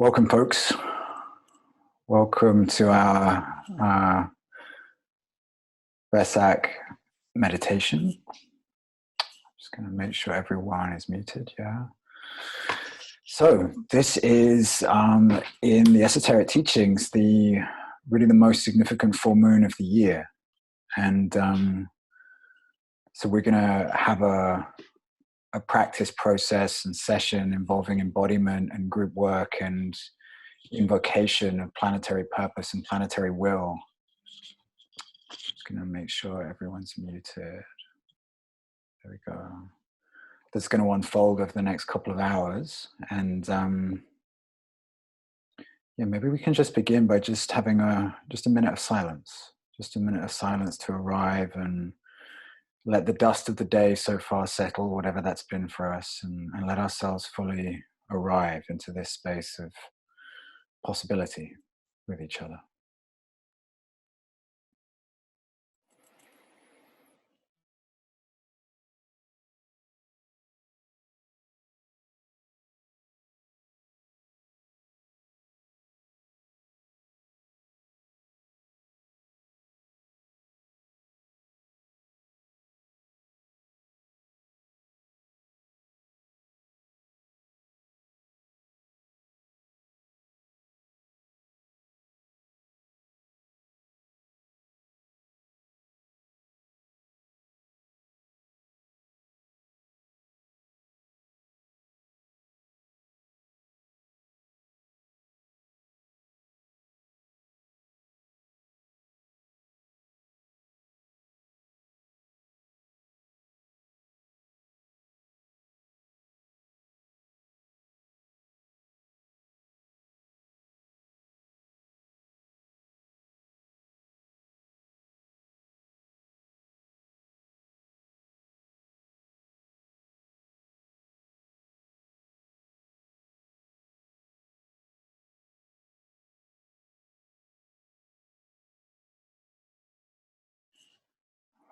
Welcome, folks. Welcome to our Wesak meditation. Just going to make sure everyone is muted. Yeah. So this is in the esoteric teachings, really the most significant full moon of the year, and so we're going to have a practice process and session involving embodiment and group work and invocation of planetary purpose and planetary will. Just going to make sure everyone's muted. There we go. That's going to unfold over the next couple of hours. And yeah, maybe we can just begin by just having just a minute of silence. Just a minute of silence to arrive and let the dust of the day so far settle, whatever that's been for us, and let ourselves fully arrive into this space of possibility with each other.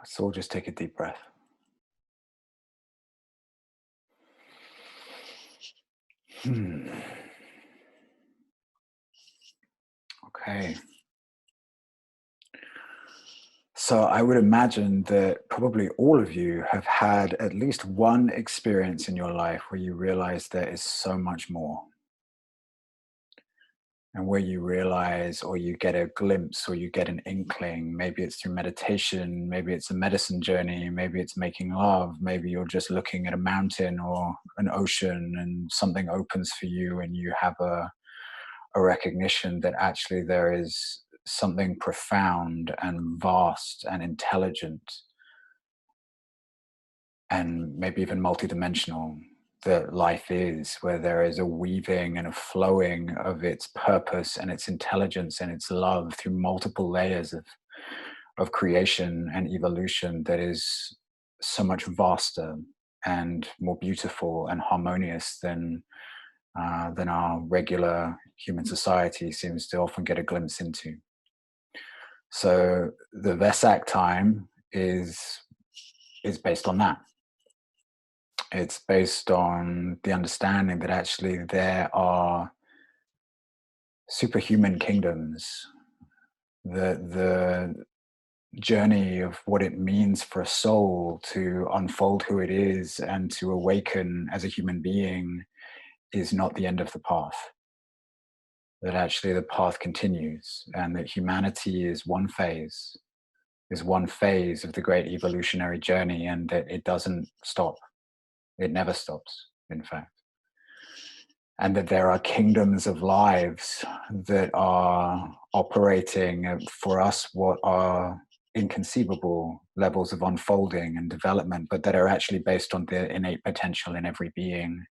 So we'll just take a deep breath. Okay. So I would imagine that probably all of you have had at least one experience in your life where you realize there is so much more. And where you realize, or you get a glimpse, or you get an inkling. Maybe it's through meditation, maybe it's a medicine journey, maybe it's making love, maybe you're just looking at a mountain or an ocean and something opens for you and you have a recognition that actually there is something profound and vast and intelligent and maybe even multidimensional that life is, where there is a weaving and a flowing of its purpose and its intelligence and its love through multiple layers of creation and evolution that is so much vaster and more beautiful and harmonious than our regular human society seems to often get a glimpse into. So the Vesak time is based on that. It's based on the understanding that actually there are superhuman kingdoms, the journey of what it means for a soul to unfold who it is and to awaken as a human being is not the end of the path. That actually the path continues, and that humanity is one phase of the great evolutionary journey, and that it doesn't stop. It never stops, in fact. And that there are kingdoms of lives that are operating for us what are inconceivable levels of unfolding and development, but that are actually based on the innate potential in every being,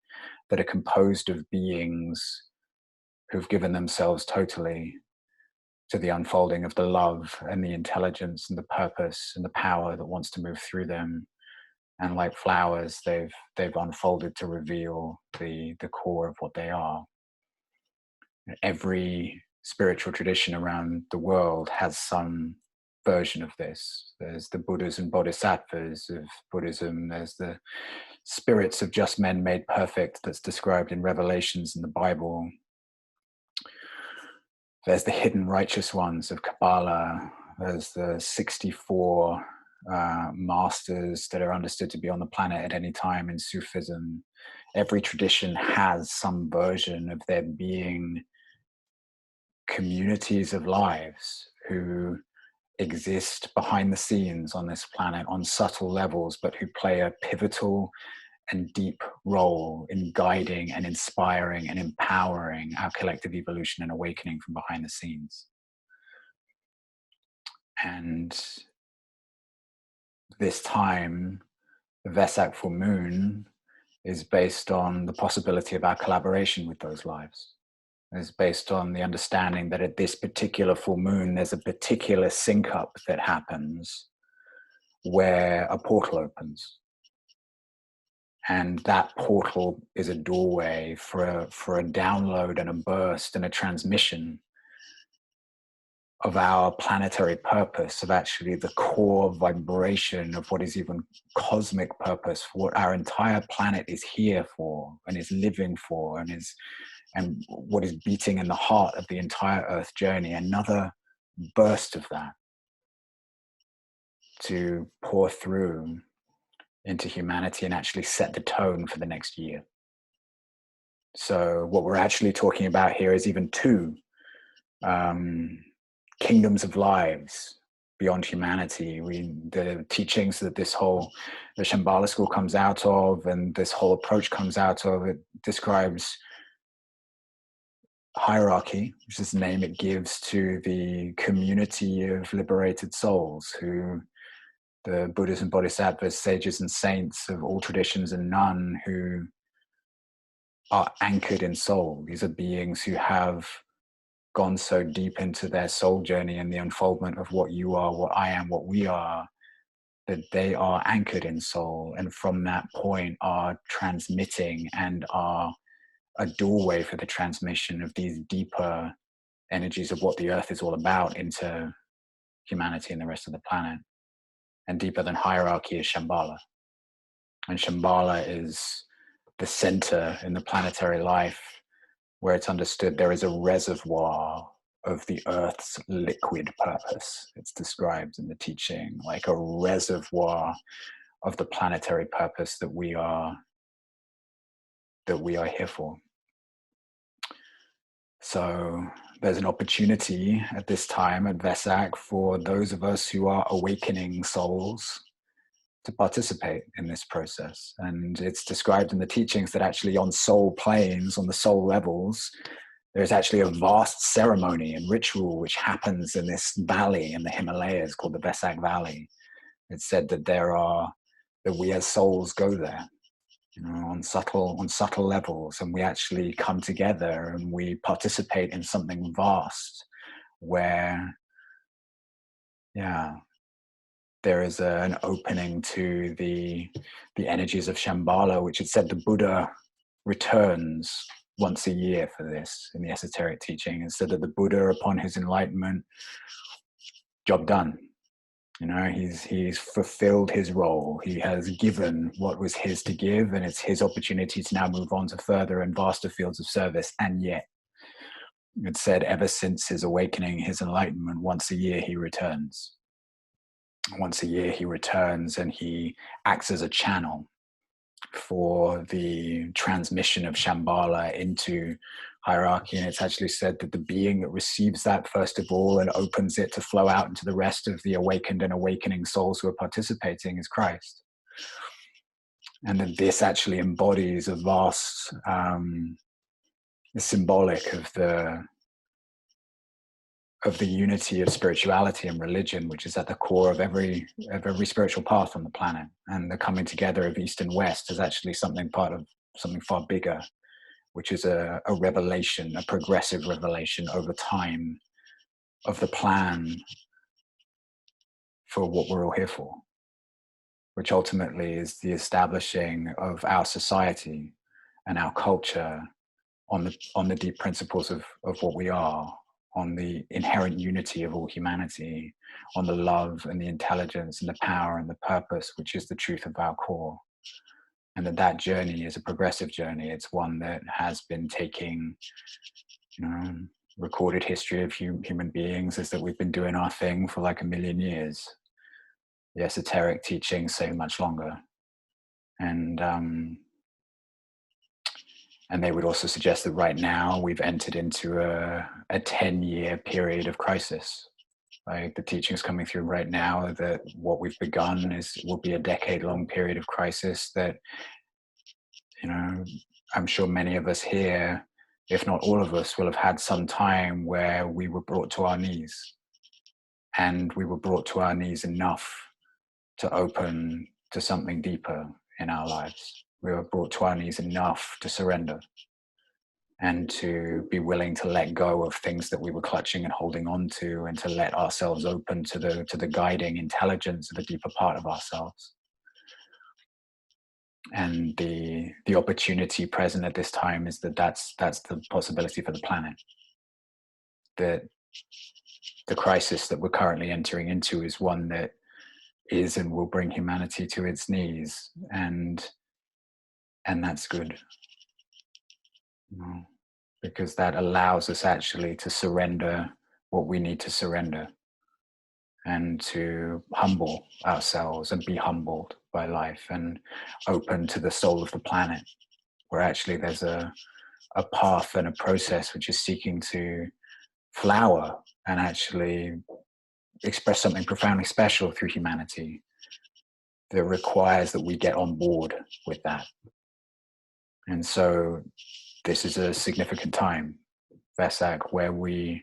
that are composed of beings who've given themselves totally to the unfolding of the love and the intelligence and the purpose and the power that wants to move through them. And like flowers, they've unfolded to reveal the core of what they are. Every spiritual tradition around the world has some version of this. There's the Buddhas and Bodhisattvas of Buddhism. There's the spirits of just men made perfect that's described in Revelations in the Bible. There's the hidden righteous ones of Kabbalah. There's the 64 masters that are understood to be on the planet at any time in Sufism. Every tradition has some version of there being communities of lives who exist behind the scenes on this planet on subtle levels, but who play a pivotal and deep role in guiding and inspiring and empowering our collective evolution and awakening from behind the scenes. And this time, the Wesak full moon is based on the possibility of our collaboration with those lives. It's based on the understanding that at this particular full moon, there's a particular sync up that happens where a portal opens. And that portal is a doorway for a download and a burst and a transmission of our planetary purpose, of actually the core vibration of what is even cosmic purpose, for what our entire planet is here for and is living for, and what is beating in the heart of the entire Earth journey. Another burst of that to pour through into humanity and actually set the tone for the next year. So what we're actually talking about here is even two kingdoms of lives beyond humanity. The teachings that the Shamballa school comes out of, and this whole approach comes out of, it describes hierarchy, which is the name it gives to the community of liberated souls who the Buddhas and Bodhisattvas, sages and saints of all traditions and none, who are anchored in soul. These are beings who have gone so deep into their soul journey and the unfoldment of what you are, what I am, what we are, that they are anchored in soul, and from that point are transmitting and are a doorway for the transmission of these deeper energies of what the earth is all about into humanity and the rest of the planet. And deeper than hierarchy is Shambhala. And Shambhala is the center in the planetary life, where it's understood there is a reservoir of the earth's liquid purpose. It's described in the teaching like a reservoir of the planetary purpose that we are here for. So there's an opportunity at this time at Wesak for those of us who are awakening souls to participate in this process. And it's described in the teachings that actually on soul planes, on the soul levels, there's actually a vast ceremony and ritual which happens in this valley in the Himalayas called the Wesak Valley. It's said that we as souls go there, on subtle levels, and we actually come together and we participate in something vast where, there is an opening to the energies of Shambhala, which it said the Buddha returns once a year for this in the esoteric teaching. It said that the Buddha, upon his enlightenment, job done. He's fulfilled his role. He has given what was his to give, and it's his opportunity to now move on to further and vaster fields of service. And yet, it said ever since his awakening, his enlightenment, once a year he returns. Once a year he returns, and he acts as a channel for the transmission of Shambhala into hierarchy. And it's actually said that the being that receives that first of all and opens it to flow out into the rest of the awakened and awakening souls who are participating is Christ. And that this actually embodies a vast symbolic of the unity of spirituality and religion, which is at the core of every spiritual path on the planet. And the coming together of East and West is actually part of something far bigger, which is a revelation, a progressive revelation over time of the plan for what we're all here for, which ultimately is the establishing of our society and our culture on the deep principles of what we are, on the inherent unity of all humanity, on the love and the intelligence and the power and the purpose, which is the truth of our core. And that journey is a progressive journey. It's one that has been taking, recorded history of human beings is that we've been doing our thing for like 1,000,000 years. The esoteric teachings say much longer. And they would also suggest that right now we've entered into a 10-year period of crisis. Like the teachings coming through right now that what we've begun will be a decade-long period of crisis that, you know, I'm sure many of us here, if not all of us, will have had some time where we were brought to our knees. And we were brought to our knees enough to open to something deeper in our lives. We were brought to our knees enough to surrender and to be willing to let go of things that we were clutching and holding on to, and to let ourselves open to the guiding intelligence of the deeper part of ourselves. And the opportunity present at this time is that's the possibility for the planet. That the crisis that we're currently entering into is one that is and will bring humanity to its knees, and that's good, because that allows us actually to surrender what we need to surrender, and to humble ourselves and be humbled by life, and open to the soul of the planet, where actually there's a path and a process which is seeking to flower and actually express something profoundly special through humanity, that requires that we get on board with that. And so this is a significant time, Wesak, where we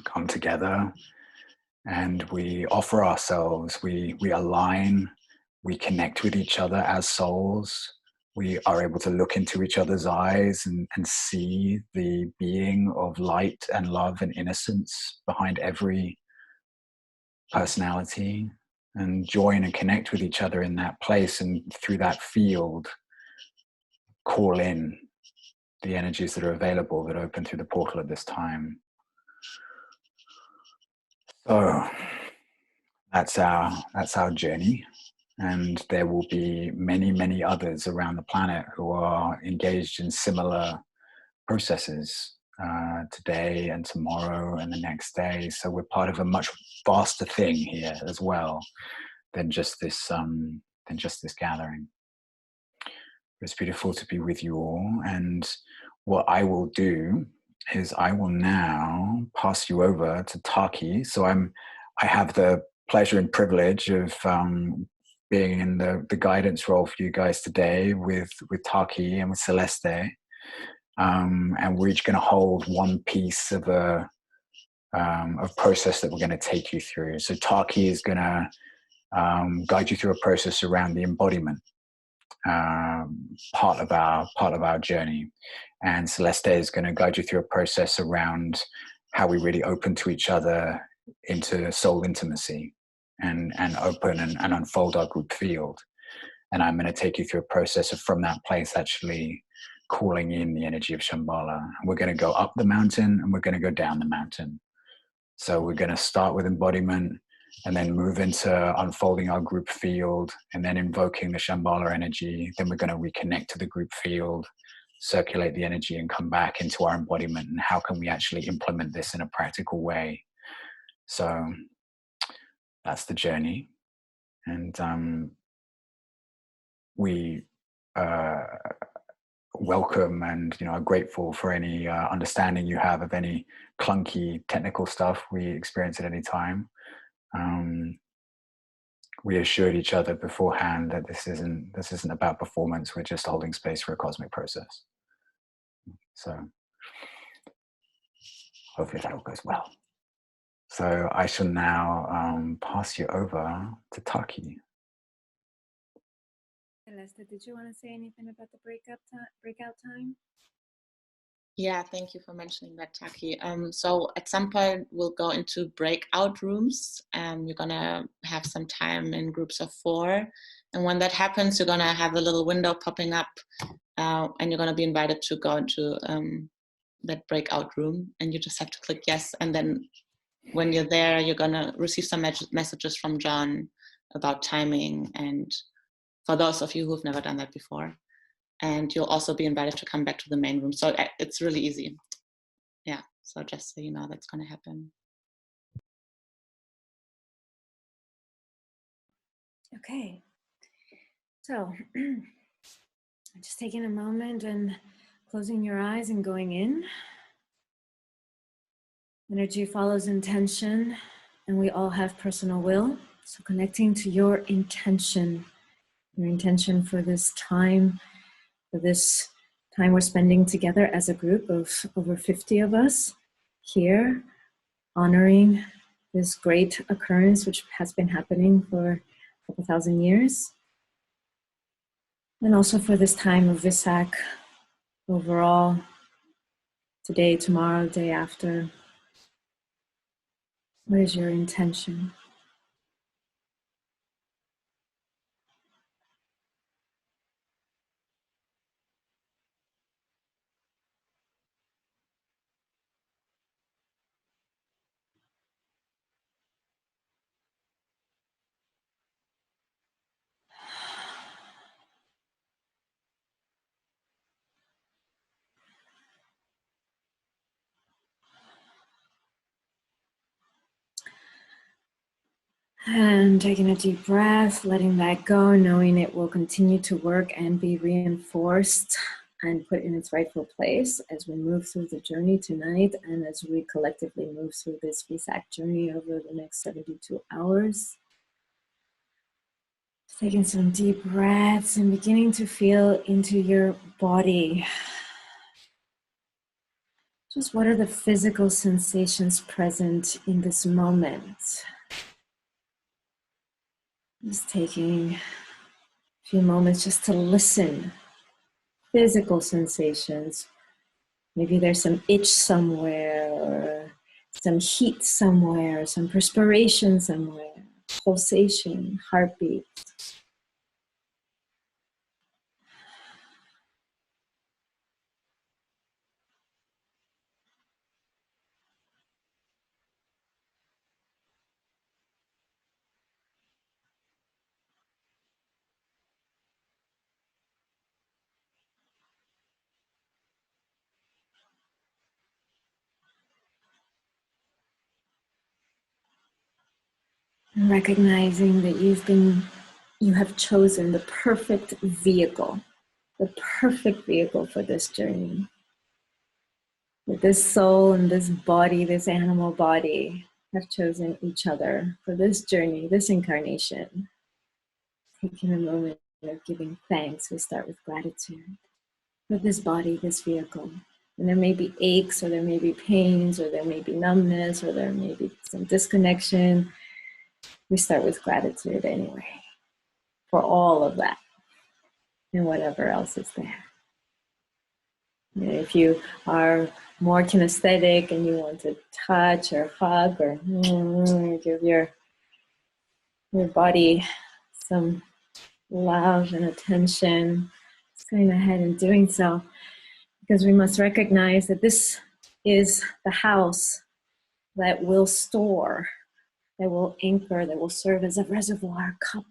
come together and we offer ourselves, we align, we connect with each other as souls. We are able to look into each other's eyes and see the being of light and love and innocence behind every personality, and join and connect with each other in that place, and through that field call in the energies that are available, that open through the portal at this time. So that's our journey, and there will be many others around the planet who are engaged in similar processes today and tomorrow and the next day. So we're part of a much vaster thing here as well than just this gathering. It's beautiful to be with you all, and what I will do is I will now pass you over to Taki'h. So I have the pleasure and privilege of being in the guidance role for you guys today with Taki'h and with Celeste. And we're each going to hold one piece of process that we're going to take you through. So Taki'h is going to guide you through a process around the embodiment part of our journey, and Celeste is going to guide you through a process around how we really open to each other into soul intimacy, and open and unfold our group field. And I'm going to take you through a process of, from that place, actually calling in the energy of Shamballa. We're going to go up the mountain and we're going to go down the mountain. So we're going to start with embodiment, and then move into unfolding our group field, and then invoking the Shamballa energy. Then we're going to reconnect to the group field, circulate the energy, and come back into our embodiment. And how can we actually implement this in a practical way? So that's the journey. And we welcome and are grateful for any understanding you have of any clunky technical stuff we experience at any time. We assured each other beforehand that this isn't about performance. We're just holding space for a cosmic process. So hopefully that all goes well. So I shall now pass you over to Taki'h. Celeste, did you want to say anything about the breakout time? Yeah, thank you for mentioning that, Taki'h. So at some point we'll go into breakout rooms. You're gonna have some time in groups of 4, and when that happens, you're gonna have a little window popping up, and you're gonna be invited to go into that breakout room, and you just have to click yes. And then when you're there, you're gonna receive some messages from John about timing, and for those of you who've never done that before. And you'll also be invited to come back to the main room. So it's really easy. yeah, so just so you know, that's going to happen. Okay. So just taking a moment and closing your eyes and going in. Energy follows intention, and we all have personal will. So connecting to your intention for this time, we're spending together as a group of over 50 of us here, honoring this great occurrence which has been happening for a couple thousand years. And also for this time of Wesak overall, today, tomorrow, day after. What is your intention? And taking a deep breath, letting that go, knowing it will continue to work and be reinforced and put in its rightful place as we move through the journey tonight and as we collectively move through this Wesak journey over the next 72 hours. Taking some deep breaths and beginning to feel into your body. Just what are the physical sensations present in this moment? Just taking a few moments just to listen. Physical sensations. Maybe there's some itch somewhere, or some heat somewhere, some perspiration somewhere, pulsation, heartbeat. And recognizing that you have chosen the perfect vehicle for this journey. That this soul and this body, this animal body, have chosen each other for this journey, this incarnation. Taking a moment of giving thanks, we start with gratitude for this body, this vehicle. And there may be aches, or there may be pains, or there may be numbness, or there may be some disconnection. We start with gratitude anyway for all of that and whatever else is there. If you are more kinesthetic and you want to touch or hug or give your body some love and attention, just going ahead and doing so, because we must recognize that this is the house that will store, that will anchor, that will serve as a reservoir cup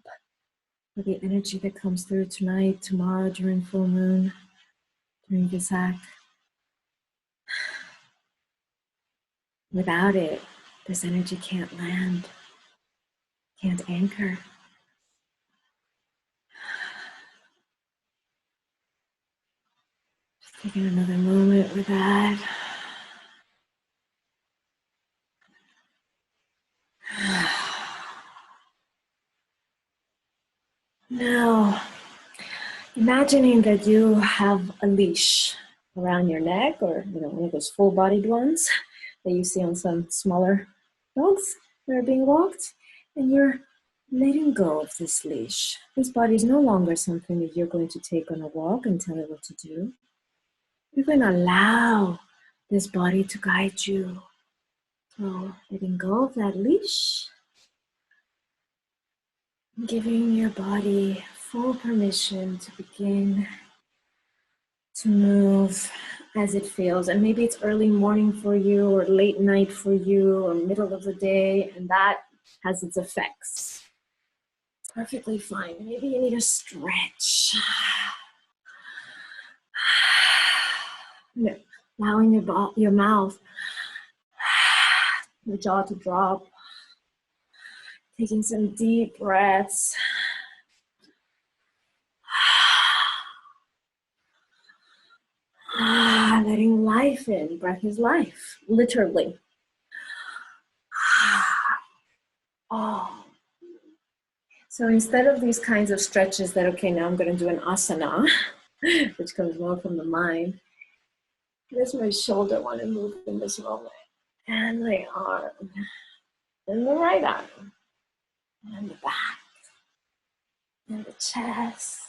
for the energy that comes through tonight, tomorrow, during full moon, during Wesak. Without it, this energy can't land, can't anchor. Just taking another moment with that. Now, imagining that you have a leash around your neck, or one of those full-bodied ones that you see on some smaller dogs that are being walked, and you're letting go of this leash. This body is no longer something that you're going to take on a walk and tell it what to do. You're going to allow this body to guide you. So letting go of that leash, giving your body full permission to begin to move as it feels. And maybe it's early morning for you, or late night for you, or middle of the day, and that has its effects. Perfectly fine. Maybe you need a stretch. Allowing your mouth the jaw to drop. Taking some deep breaths. Letting life in. Breath is life, literally. Oh. So instead of these kinds of stretches that, okay, now I'm going to do an asana, which comes more from the mind, does my shoulder want to move in this moment? And my arm, and the right arm, and the back, and the chest.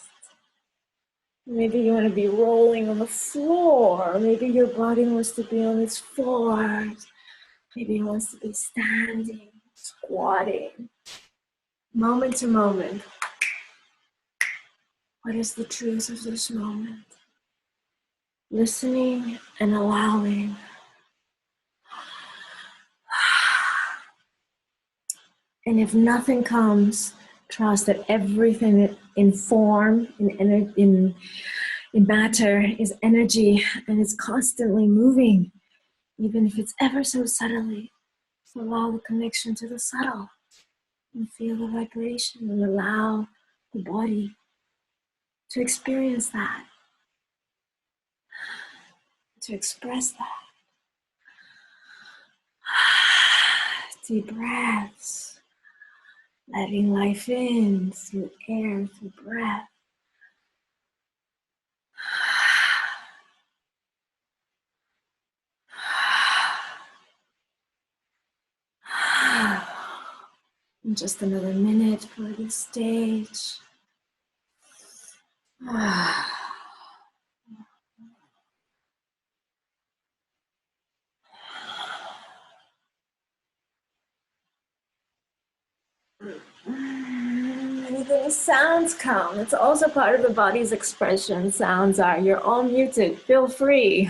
Maybe you want to be rolling on the floor. Maybe your body wants to be on its floors. Maybe it wants to be standing, squatting. Moment to moment. What is the truth of this moment? Listening and allowing. And if nothing comes, trust that everything in form, in matter is energy, and it's constantly moving, even if it's ever so subtly. So allow the connection to the subtle and feel the vibration and allow the body to experience that, to express that. Deep breaths, letting life in through air, through breath. And just another minute for this stage. Anything sounds come. It's also part of the body's expression. Sounds are. You're all muted. Feel free.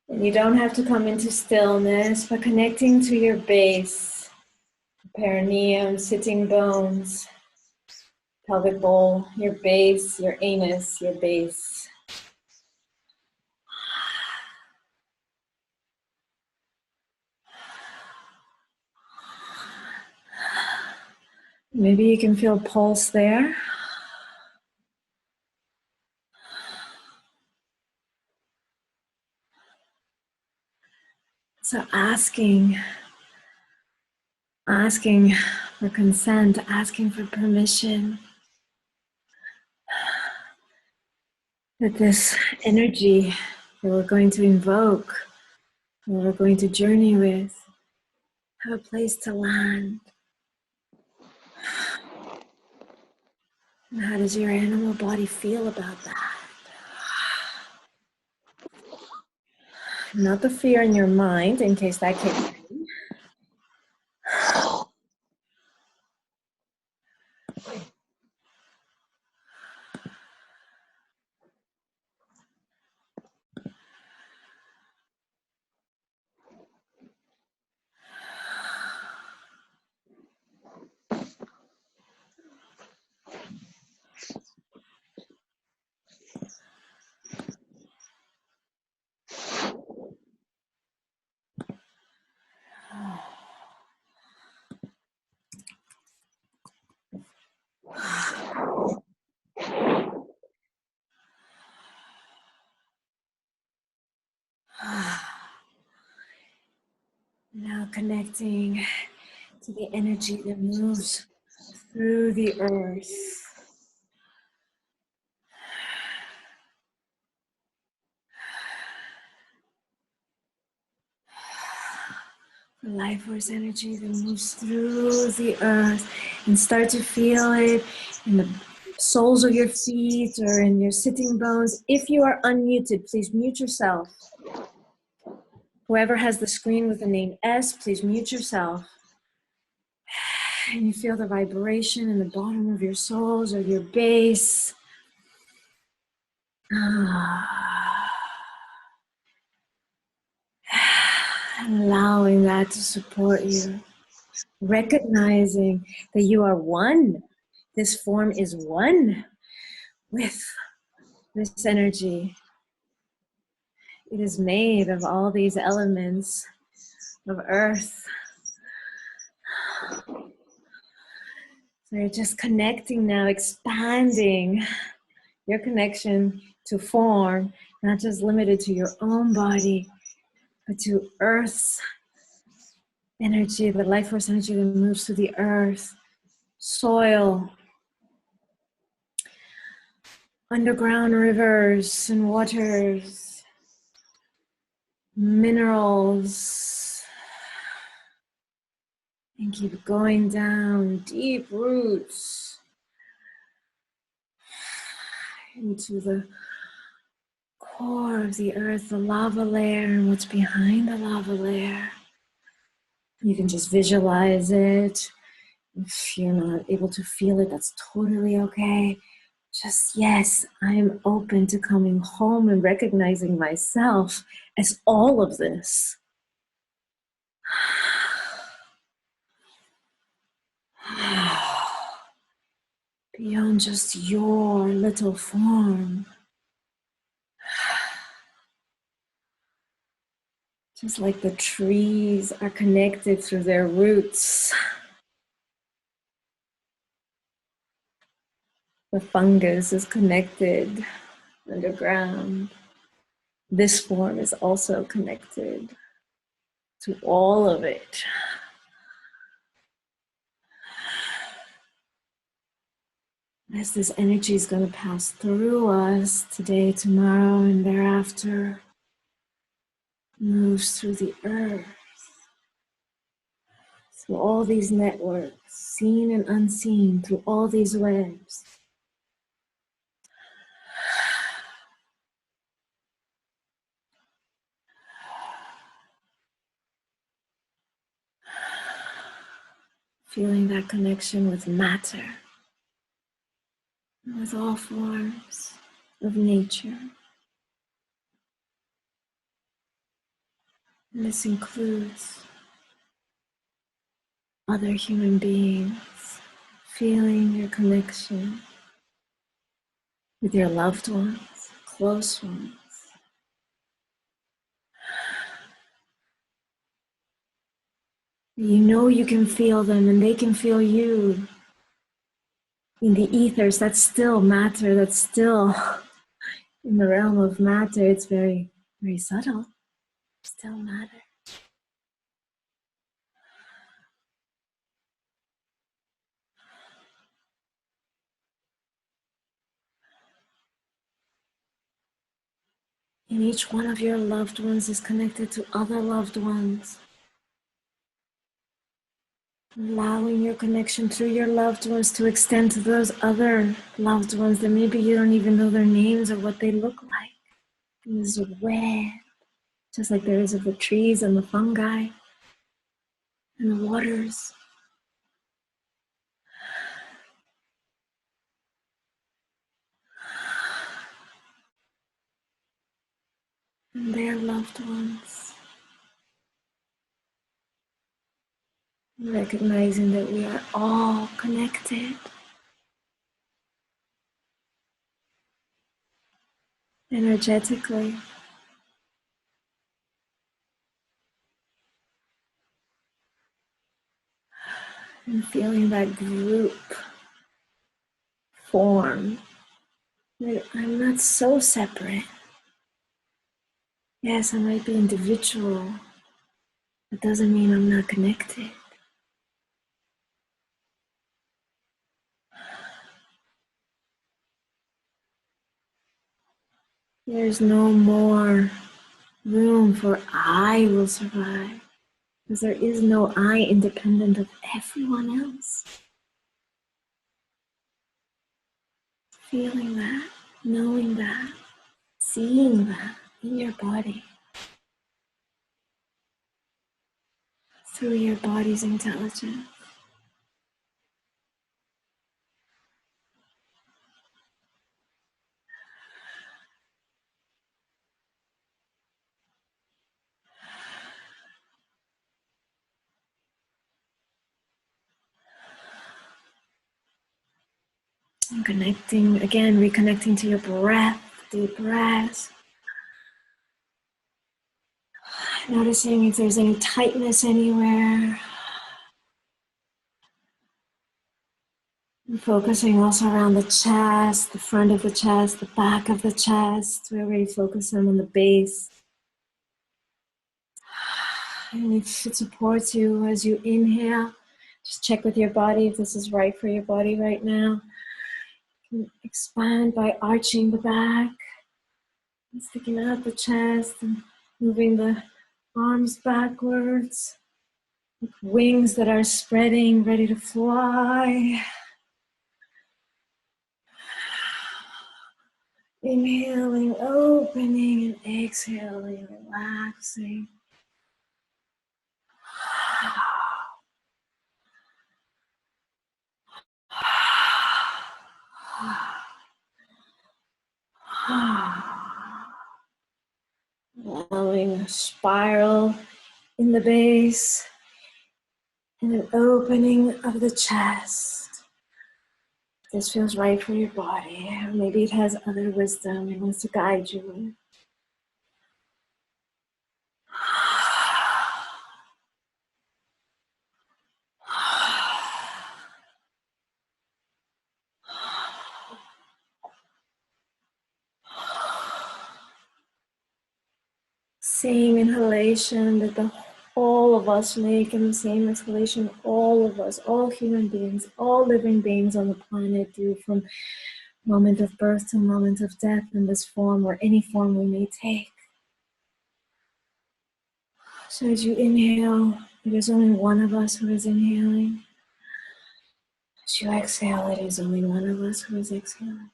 And you don't have to come into stillness, but connecting to your base, perineum, sitting bones, pelvic bowl, your base, your anus, your base. Maybe you can feel pulse there. So asking for consent, asking for permission that this energy that we're going to invoke, that we're going to journey with, have a place to land. And how does your animal body feel about that? Not the fear in your mind, in case that came in. Now connecting to the energy that moves through the earth. The life force energy that moves through the earth, and start to feel it in the soles of your feet or in your sitting bones. If you are unmuted, please mute yourself. Whoever has the screen with the name S, please mute yourself. And you feel the vibration in the bottom of your soles or your base. Allowing that to support you. Recognizing that you are one. This form is one with this energy. It is made of all these elements of earth. So you're just connecting now, expanding your connection to form, not just limited to your own body, but to Earth's energy, the life force energy that moves through the earth, soil, underground rivers and waters, minerals, and keep going down, deep roots into the core of the earth, the lava layer, and what's behind the lava layer. You can just visualize it. If you're not able to feel it, that's totally okay. Just, yes, I'm open to coming home and recognizing myself as all of this. Beyond just your little form. Just like the trees are connected through their roots. The fungus is connected underground. This form is also connected to all of it. As this energy is going to pass through us today, tomorrow, and thereafter, moves through the earth, through all these networks, seen and unseen, through all these webs. Feeling that connection with matter, with all forms of nature. And this includes other human beings, feeling your connection with your loved ones, close ones. You know you can feel them and they can feel you. In the ethers, that's still matter, that's still in the realm of matter. It's very, very subtle, still matter. And each one of your loved ones is connected to other loved ones. Allowing your connection through your loved ones to extend to those other loved ones that maybe you don't even know their names or what they look like. And there's a web, just like there is of the trees and the fungi and the waters. And their loved ones. Recognizing that we are all connected. Energetically. And feeling that group form. That I'm not so separate. Yes, I might be individual. That doesn't mean I'm not connected. There's no more room for I will survive. Because there is no I independent of everyone else. Feeling that, knowing that, seeing that in your body. through your body's intelligence. And connecting, again, reconnecting to your breath, deep breaths. Noticing if there's any tightness anywhere. And focusing also around the chest, the front of the chest, the back of the chest. We already focused on the base. And if it supports you as you inhale, just check with your body if this is right for your body right now. You can expand by arching the back, and sticking out the chest, and moving the arms backwards, with wings that are spreading, ready to fly. Inhaling, opening, and exhaling, relaxing. Allowing a spiral in the base and an opening of the chest. This feels right for your body. Maybe it has other wisdom it wants to guide you with. Same inhalation that all of us make, and the same exhalation all of us, all human beings, all living beings on the planet do, from moment of birth to moment of death, in this form or any form we may take. So as you inhale, it is only one of us who is inhaling. As you exhale, it is only one of us who is exhaling.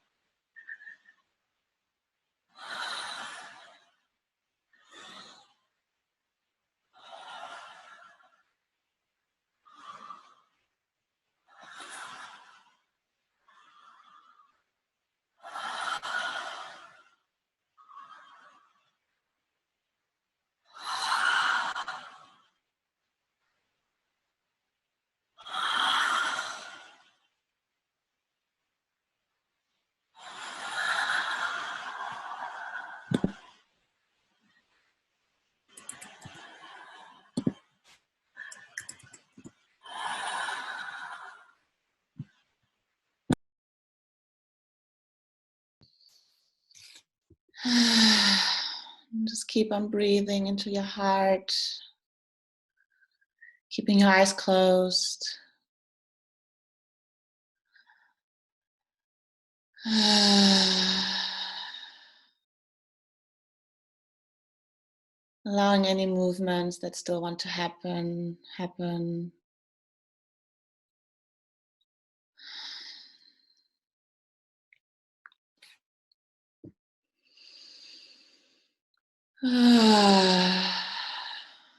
Just keep on breathing into your heart, keeping your eyes closed. Allowing any movements that still want to happen.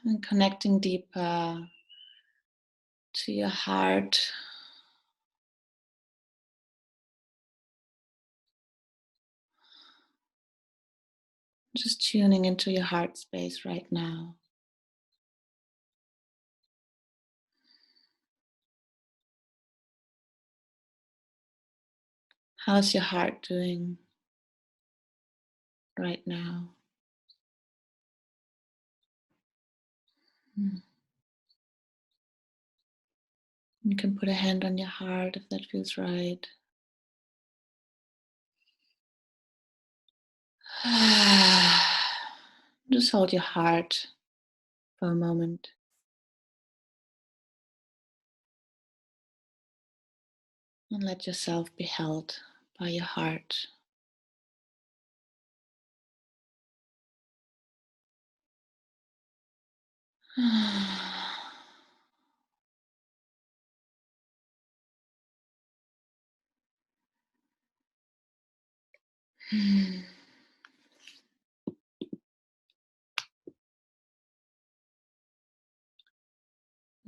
And connecting deeper to your heart. Just tuning into your heart space right now. How's your heart doing right now? You can put a hand on your heart if that feels right. Just hold your heart for a moment. And let yourself be held by your heart.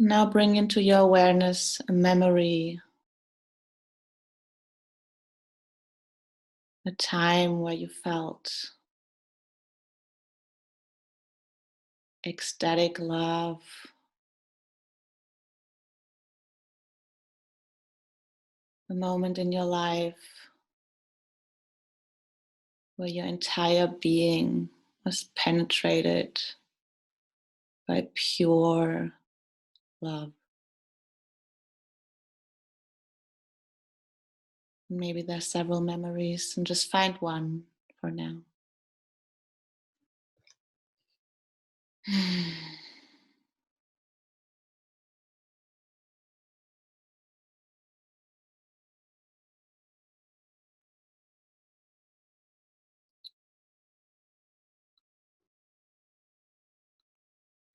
Now bring into your awareness a memory, a time where you felt ecstatic love, a moment in your life where your entire being was penetrated by pure love. Maybe there's several memories, and just find one for now.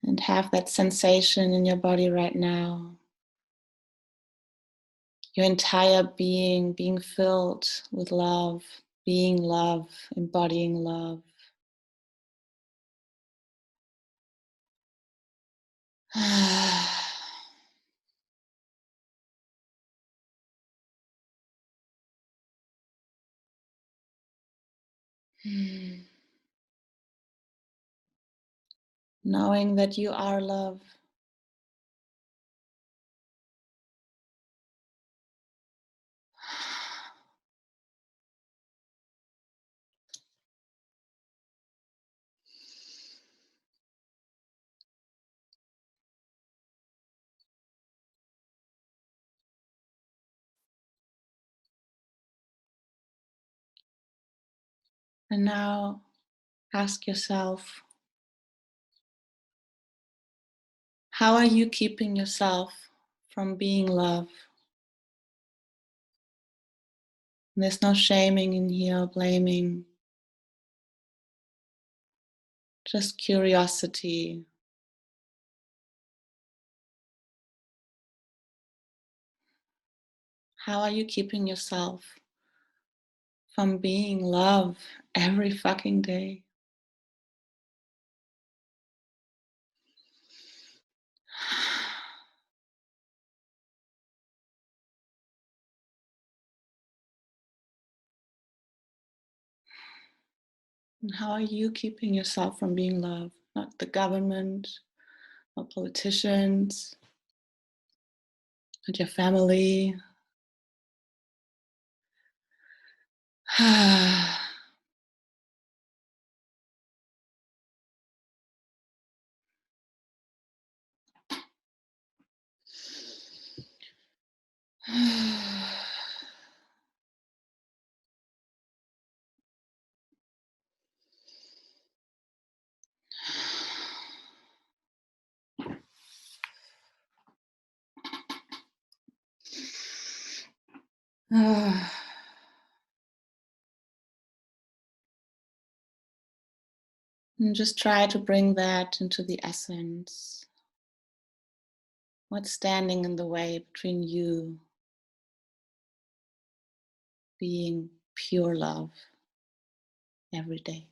And have that sensation in your body right now. Your entire being being filled with love, being love, embodying love. Knowing that you are love. And now ask yourself, how are you keeping yourself from being love? There's no shaming in here, blaming, just curiosity. How are you keeping yourself from being love every fucking day? And how are you keeping yourself from being love? Not the government, not politicians, not your family. And just try to bring that into the essence. What's standing in the way between you being pure love every day?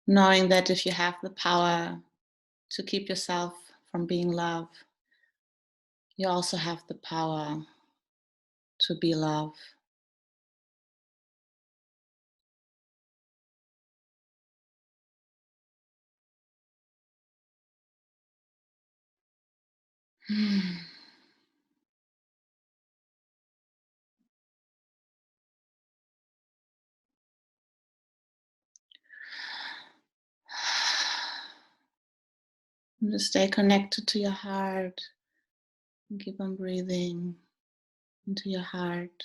Knowing that if you have the power to keep yourself from being love, you also have the power to be love. And just stay connected to your heart and keep on breathing into your heart.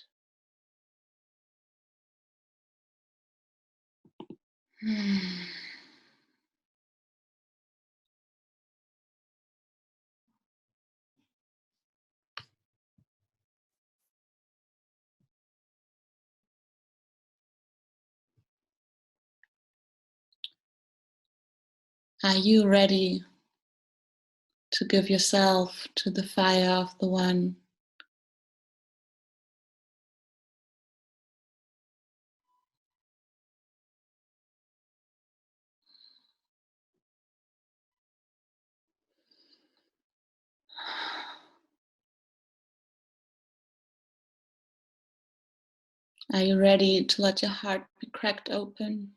Are you ready to give yourself to the fire of the One? Are you ready to let your heart be cracked open?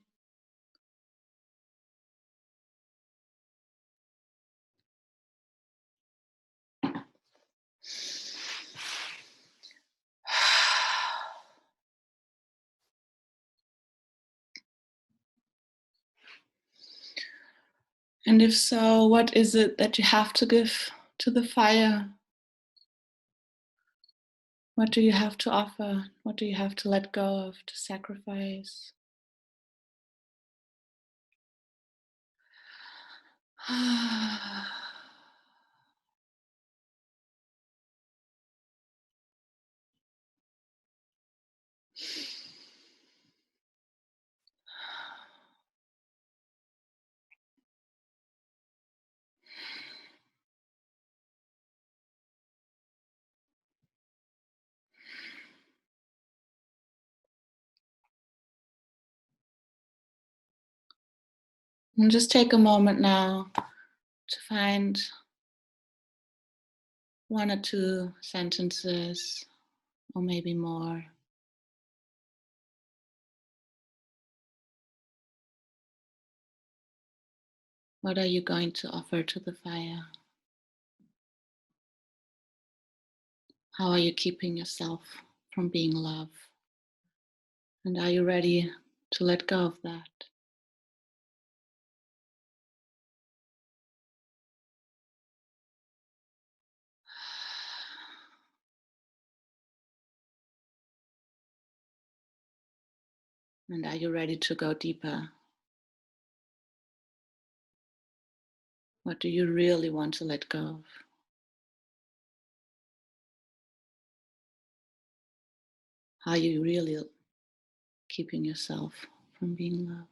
And if so, what is it that you have to give to the fire? What do you have to offer? What do you have to let go of, to sacrifice? And just take a moment now to find one or two sentences, or maybe more. What are you going to offer to the fire? How are you keeping yourself from being love? And are you ready to let go of that? And are you ready to go deeper? What do you really want to let go of? How are you really keeping yourself from being love?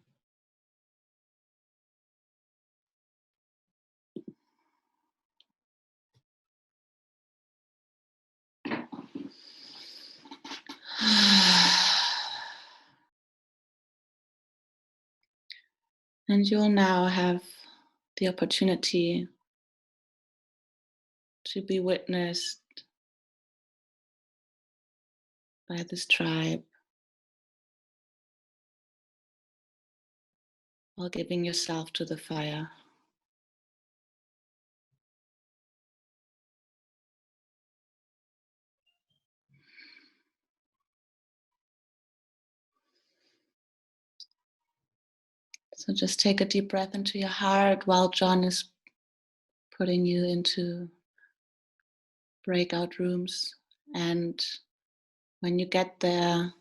And you'll now have the opportunity to be witnessed by this tribe while giving yourself to the fire. So just take a deep breath into your heart while John is putting you into breakout rooms. And when you get there,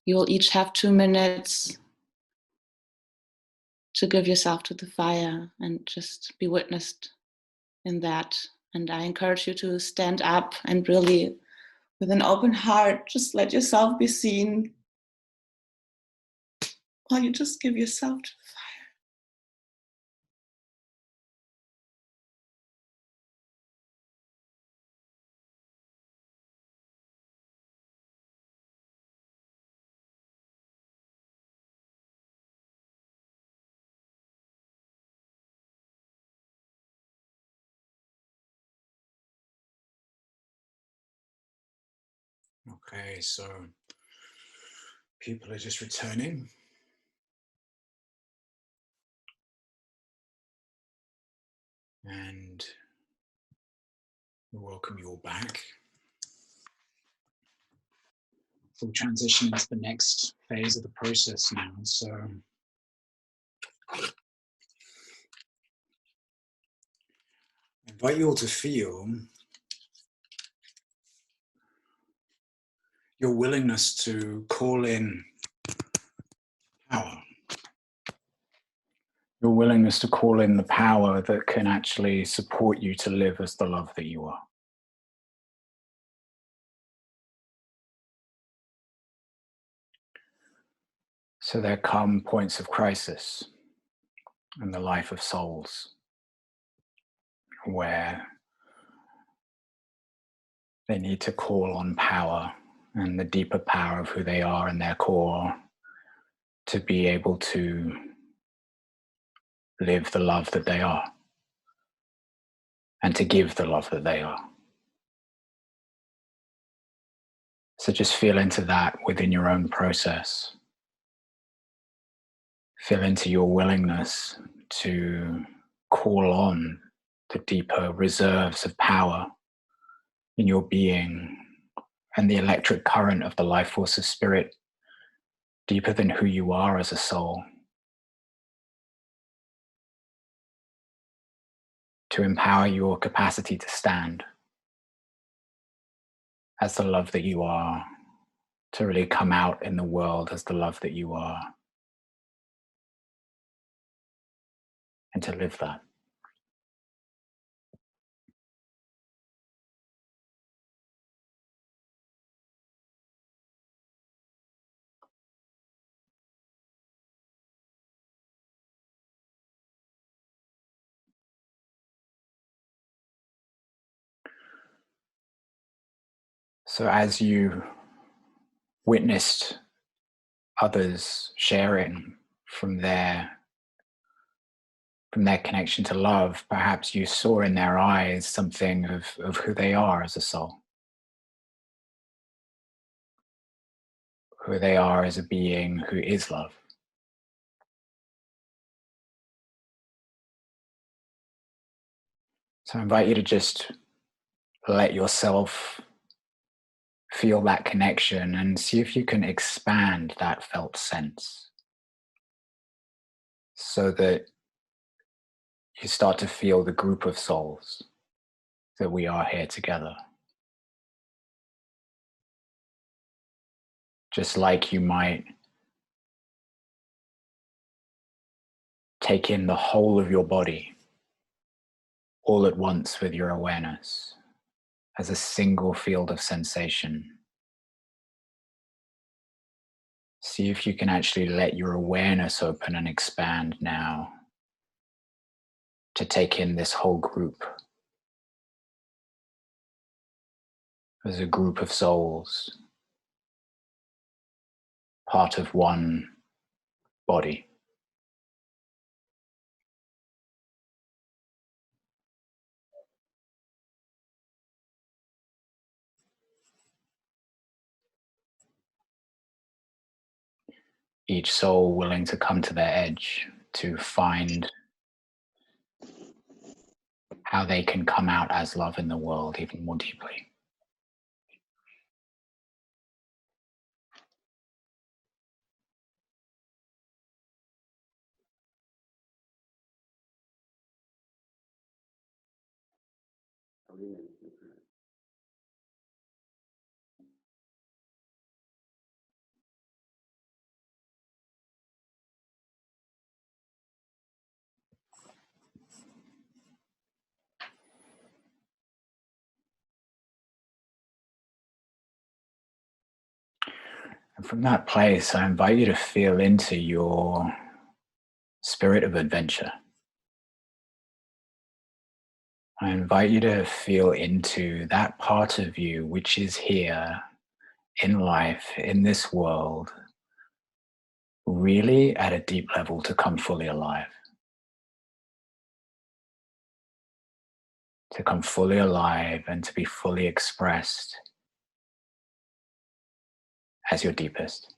you will each have 2 minutes to give yourself to the fire and just be witnessed in that. And I encourage you to stand up and really, with an open heart, just let yourself be seen while you just give yourself to the fire. Okay, so people are just returning. And we welcome you all back. We'll transition into the next phase of the process now. So I invite you all to feel your willingness to call in power. Your willingness to call in the power that can actually support you to live as the love that you are. So there come points of crisis. and the life of souls, where they need to call on power and the deeper power of who they are in their core to be able to live the love that they are and to give the love that they are. So just feel into that within your own process. Feel into your willingness to call on the deeper reserves of power in your being and the electric current of the life force of spirit deeper than who you are as a soul, to empower your capacity to stand as the love that you are, to really come out in the world as the love that you are, and to live that. So as you witnessed others sharing from their connection to love, perhaps you saw in their eyes something of who they are as a soul, who they are as a being who is love. So I invite you to just let yourself feel that connection and see if you can expand that felt sense so that you start to feel the group of souls that we are here together. Just like you might take in the whole of your body all at once with your awareness as a single field of sensation. See if you can actually let your awareness open and expand now to take in this whole group as a group of souls, part of one body. Each soul willing to come to their edge to find how they can come out as love in the world even more deeply. And from that place, I invite you to feel into your spirit of adventure. I invite you to feel into that part of you which is here in life, in this world, really at a deep level to come fully alive. To come fully alive and to be fully expressed as your deepest.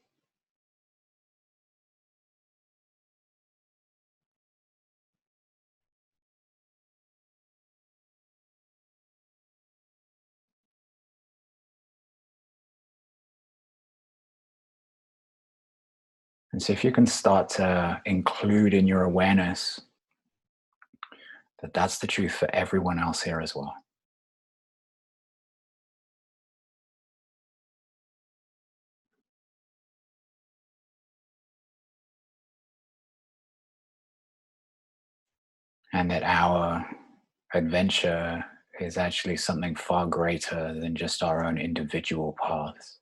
And so if you can start to include in your awareness that that's the truth for everyone else here as well. And that our adventure is actually something far greater than just our own individual paths.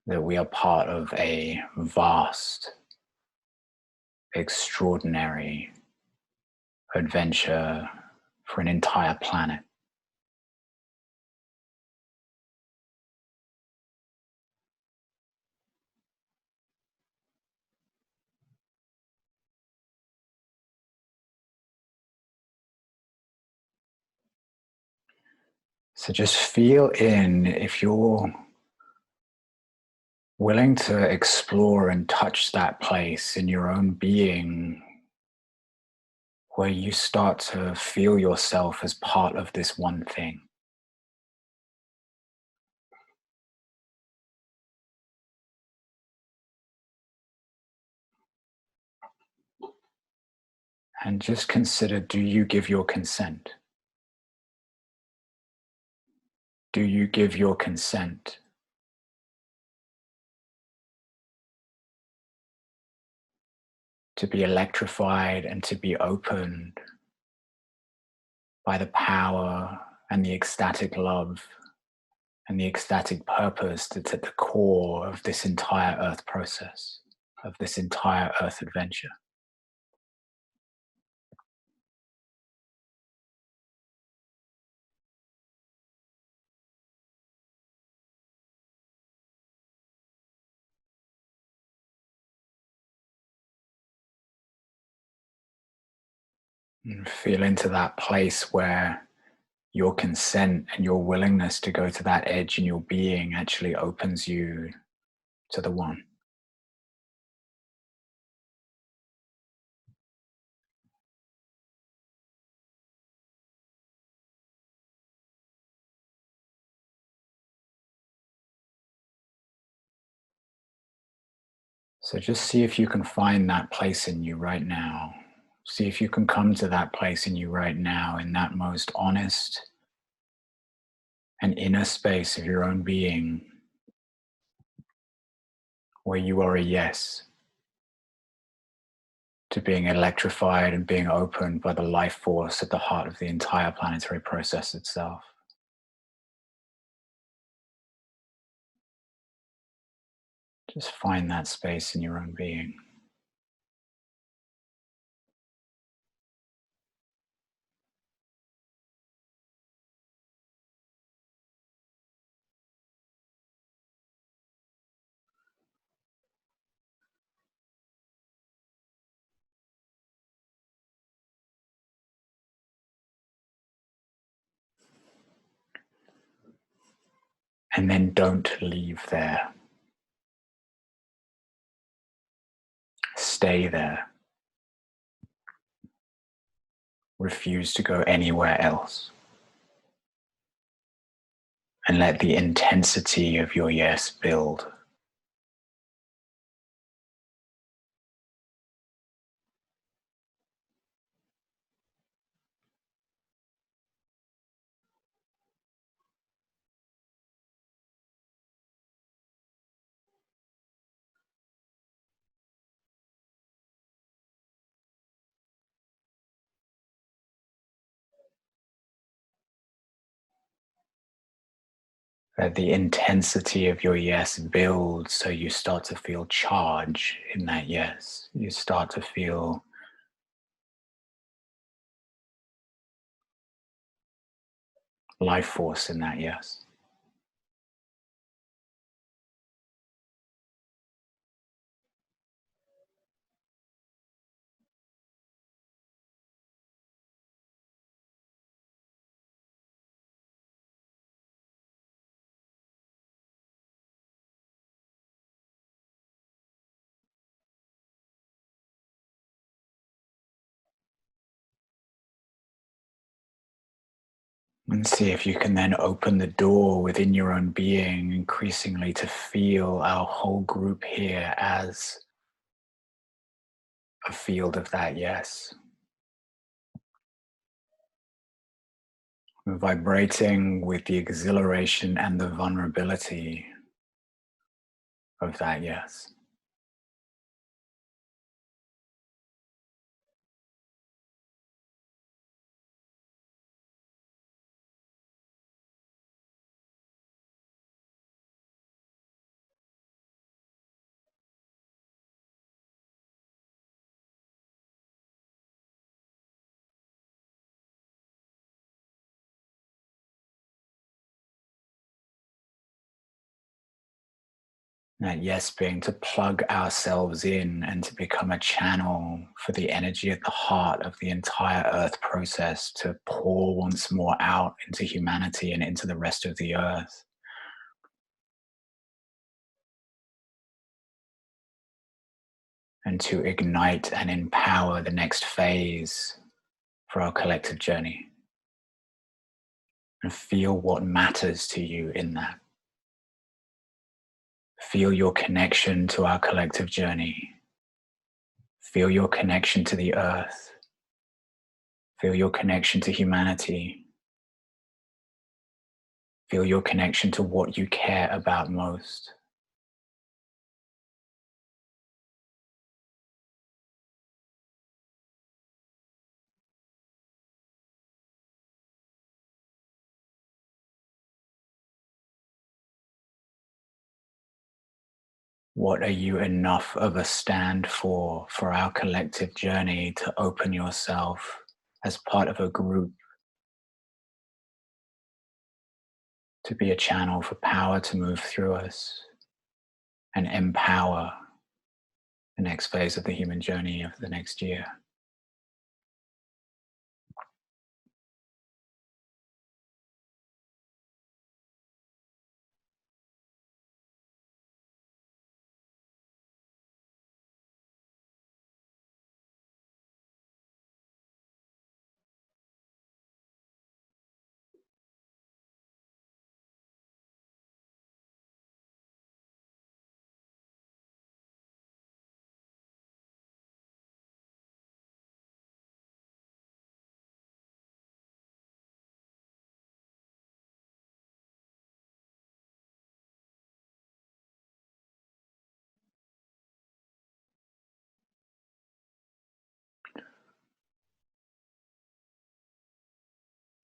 that we are part of a vast, extraordinary adventure for an entire planet. So just feel in, if you're willing to explore and touch that place in your own being where you start to feel yourself as part of this one thing. And just consider, do you give your consent? Do you give your consent to be electrified and to be opened by the power and the ecstatic love and the ecstatic purpose that's at the core of this entire Earth process, of this entire Earth adventure? And feel into that place where your consent and your willingness to go to that edge in your being actually opens you to the one. So just see if you can find that place in you right now. See if you can come to that place in you right now, in that most honest and inner space of your own being, where you are a yes to being electrified and being opened by the life force at the heart of the entire planetary process itself. Just find that space in your own being. And then don't leave there. Stay there. Refuse to go anywhere else. And let the intensity of your yes build. Let the intensity of your yes build so you start to feel charge in that yes. You start to feel life force in that yes. And see if you can then open the door within your own being increasingly to feel our whole group here as a field of that yes. We're vibrating with the exhilaration and the vulnerability of that yes. That yes being to plug ourselves in and to become a channel for the energy at the heart of the entire earth process to pour once more out into humanity and into the rest of the earth. And to ignite and empower the next phase for our collective journey. And feel what matters to you in that. Feel your connection to our collective journey. Feel your connection to the earth. Feel your connection to humanity. Feel your connection to what you care about most. What are you enough of a stand for our collective journey to open yourself as part of a group, to be a channel for power to move through us and empower the next phase of the human journey of the next year?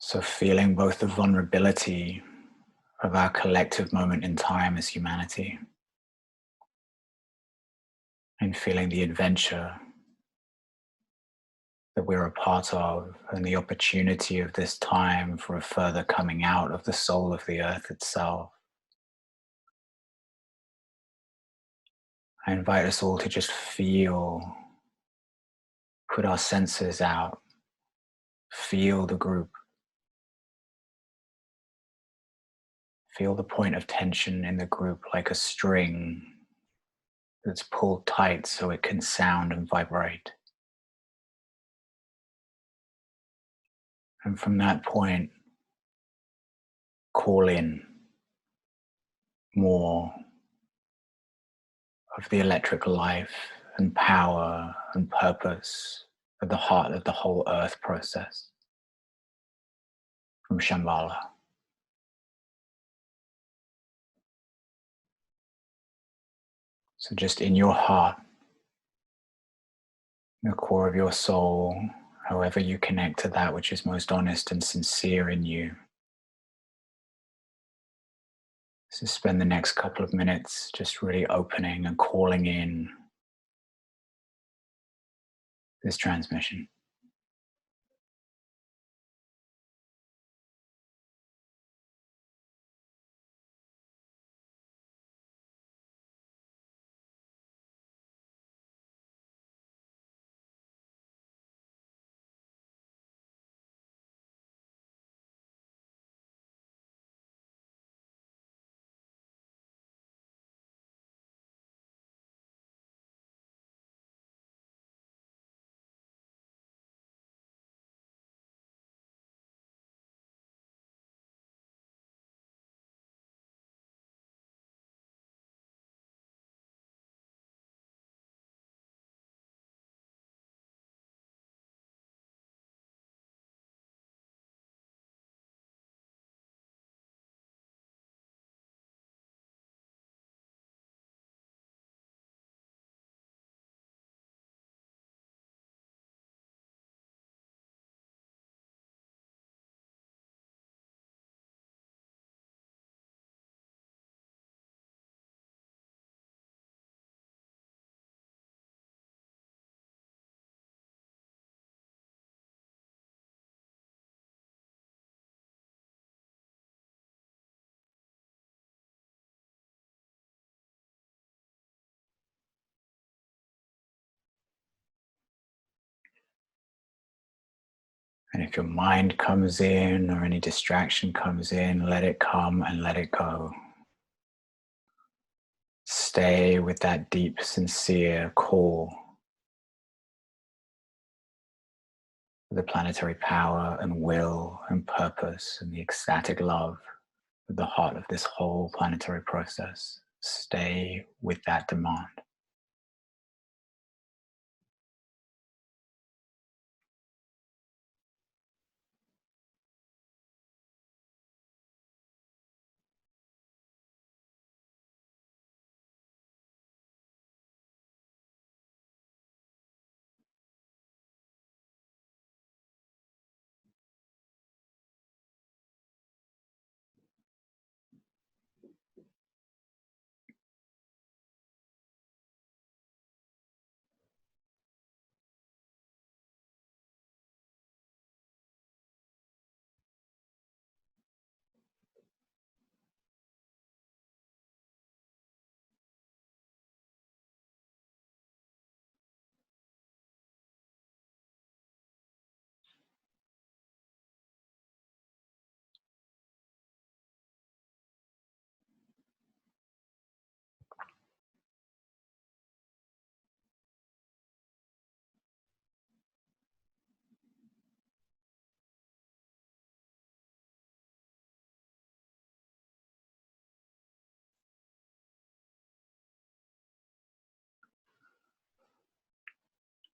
So feeling both the vulnerability of our collective moment in time as humanity and feeling the adventure that we're a part of and the opportunity of this time for a further coming out of the soul of the earth itself. I invite us all to just feel, put our senses out, feel the group, feel the point of tension in the group like a string that's pulled tight so it can sound and vibrate. And from that point, call in more of the electric life and power and purpose at the heart of the whole earth process from Shamballa. So just in your heart, the core of your soul, however you connect to that which is most honest and sincere in you. So spend the next couple of minutes just really opening and calling in this transmission. And if your mind comes in or any distraction comes in, let it come and let it go. Stay with that deep, sincere call for the planetary power and will and purpose and the ecstatic love at the heart of this whole planetary process. Stay with that demand.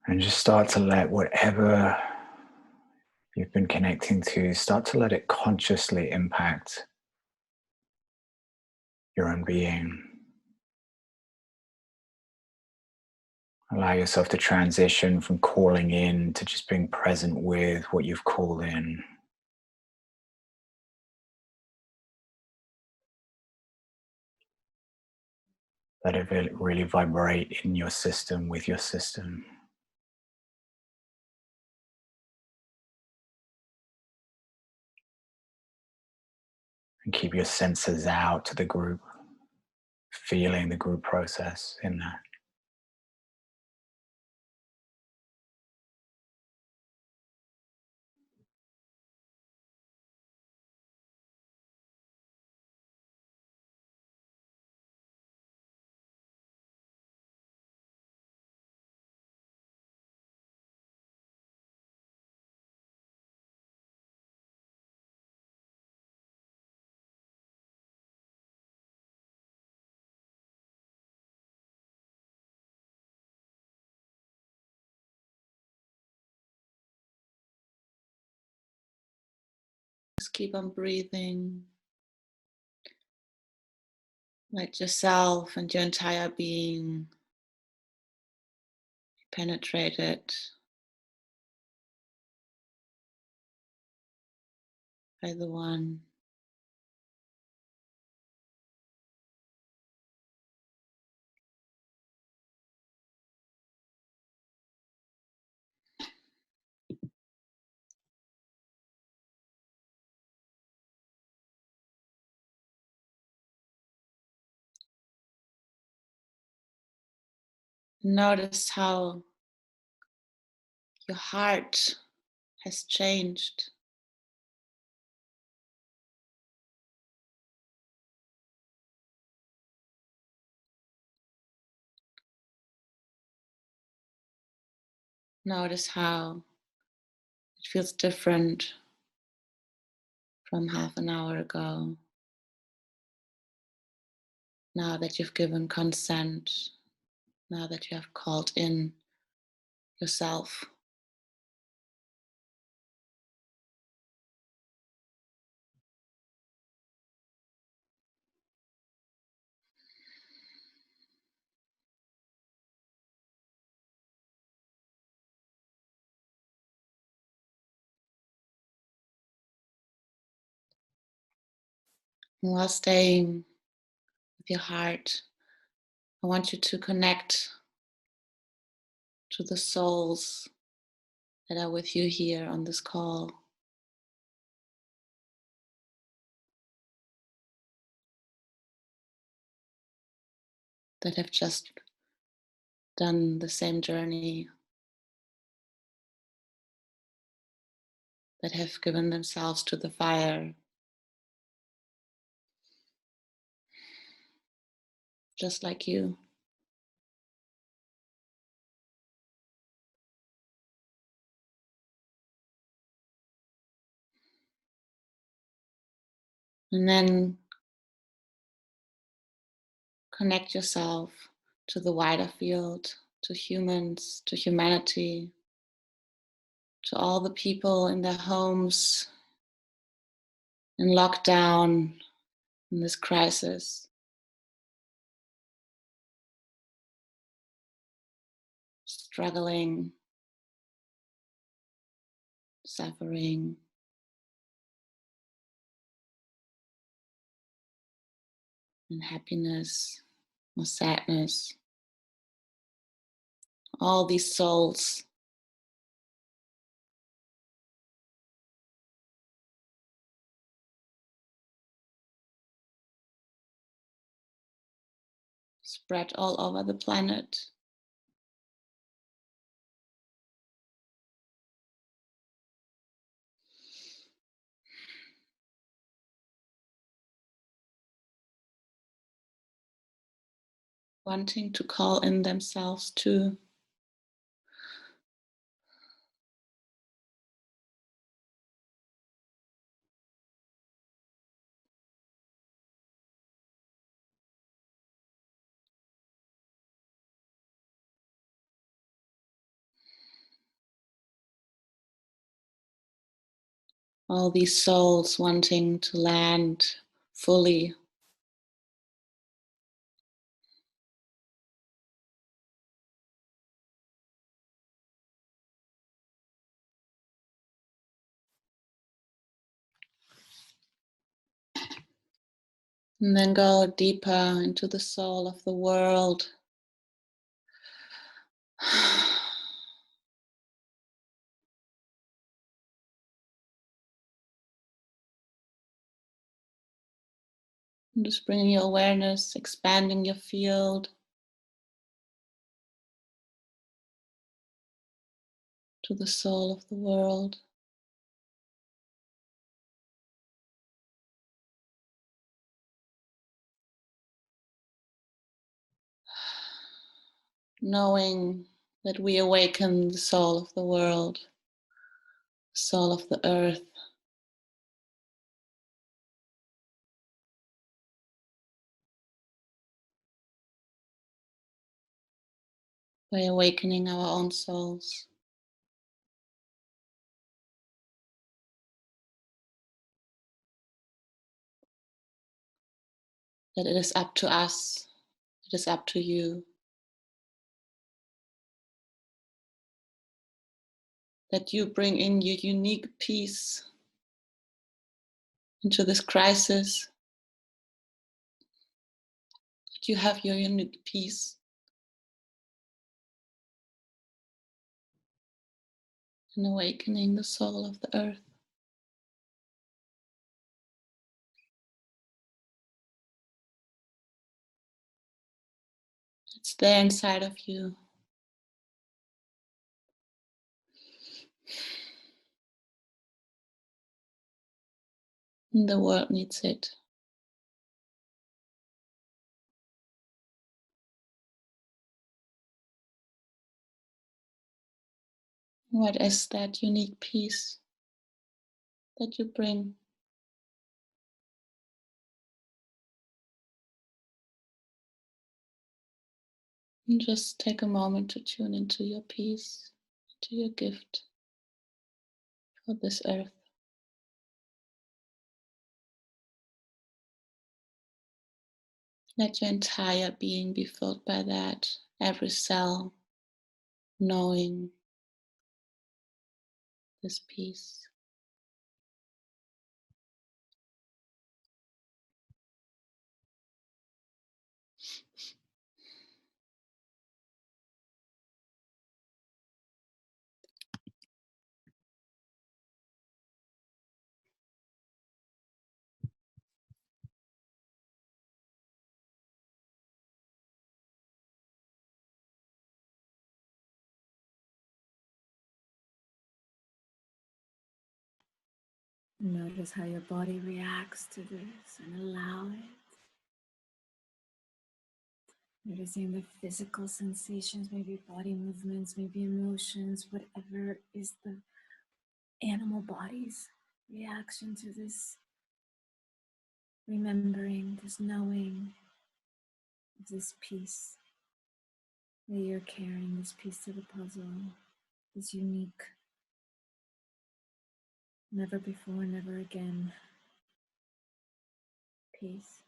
And just start to let whatever you've been connecting to, start to let it consciously impact your own being. Allow yourself to transition from calling in to just being present with what you've called in. Let it really vibrate in your system, with your system. And keep your senses out to the group, feeling the group process in that. Just keep on breathing. Let yourself and your entire being be penetrated by the one. Notice how your heart has changed. Notice how it feels different from half an hour ago. Now that you've given consent, now that you have called in yourself. And while staying with your heart, I want you to connect to the souls that are with you here on this call. That have just done the same journey, that have given themselves to the fire, just like you. And then connect yourself to the wider field, to humans, to humanity, to all the people in their homes, in lockdown, in this crisis, struggling, suffering, and happiness or sadness. All these souls spread all over the planet. Wanting to call in themselves too. All these souls wanting to land fully. And then go deeper into the soul of the world. And just bringing your awareness, expanding your field to the soul of the world. Knowing that we awaken the soul of the world, the soul of the earth. By awakening our own souls. That it is up to us, it is up to you. That you bring in your unique peace into this crisis. That you have your unique peace. And awakening the soul of the earth. It's there inside of you. And the world needs it. What is that unique peace that you bring? And just take a moment to tune into your peace, to your gift for this earth. Let your entire being be filled by that, every cell knowing this peace. Notice how your body reacts to this and allow it. Noticing the physical sensations, maybe body movements, maybe emotions, whatever is the animal body's reaction to this remembering, this knowing, this piece that you're carrying, this piece of the puzzle, this unique, never before, never again piece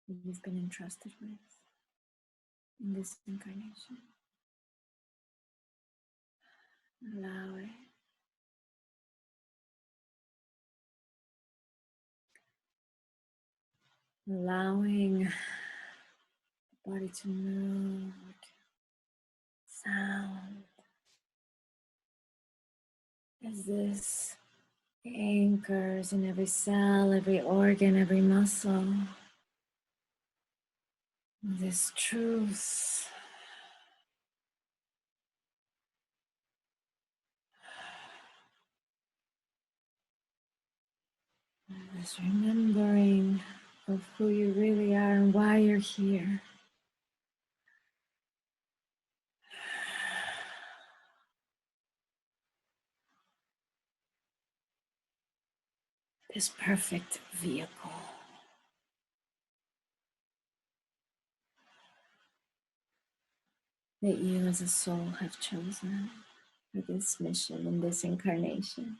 that you've been entrusted with in this incarnation. Allow it. Allowing the body to move, sound, as this anchors in every cell, every organ, every muscle. This truth. This remembering of who you really are and why you're here. This perfect vehicle that you as a soul have chosen for this mission in this incarnation.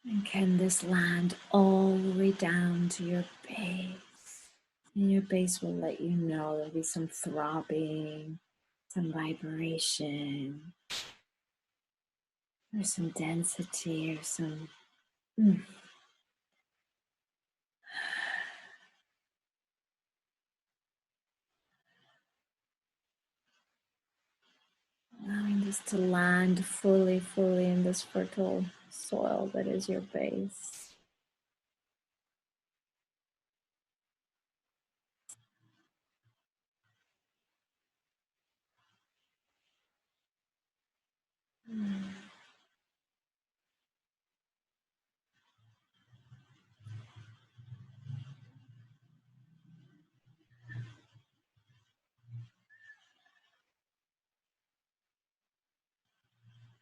And can this land all the way down to your base? And your base will let you know there'll be some throbbing, some vibration, or some density, or some allowing this to land fully in this fertile soil that is your base.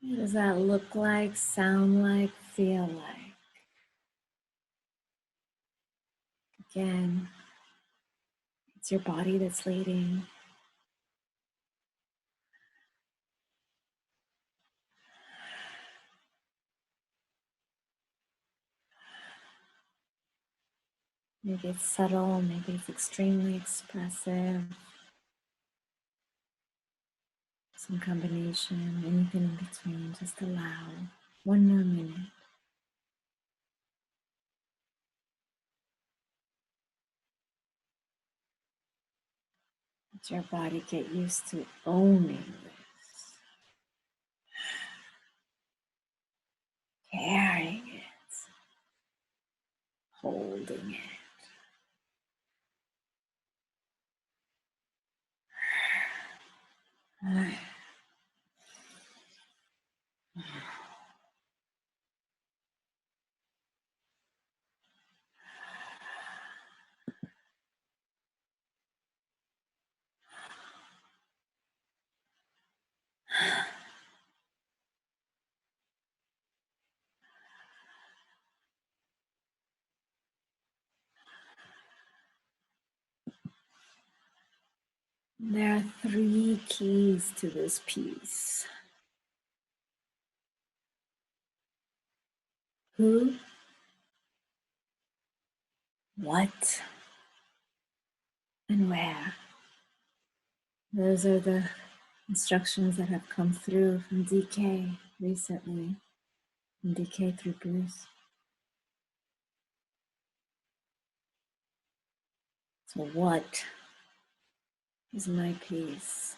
What does that look like, sound like, feel like? Again, it's your body that's leading. Maybe it's subtle, maybe it's extremely expressive. Some combination, anything in between. Just allow one more minute. Let your body get used to owning this, carrying it, holding it. There are 3 keys to this piece. Who, what, and where. Those are the instructions that have come through from DK recently, from DK through Bruce. So what is my piece?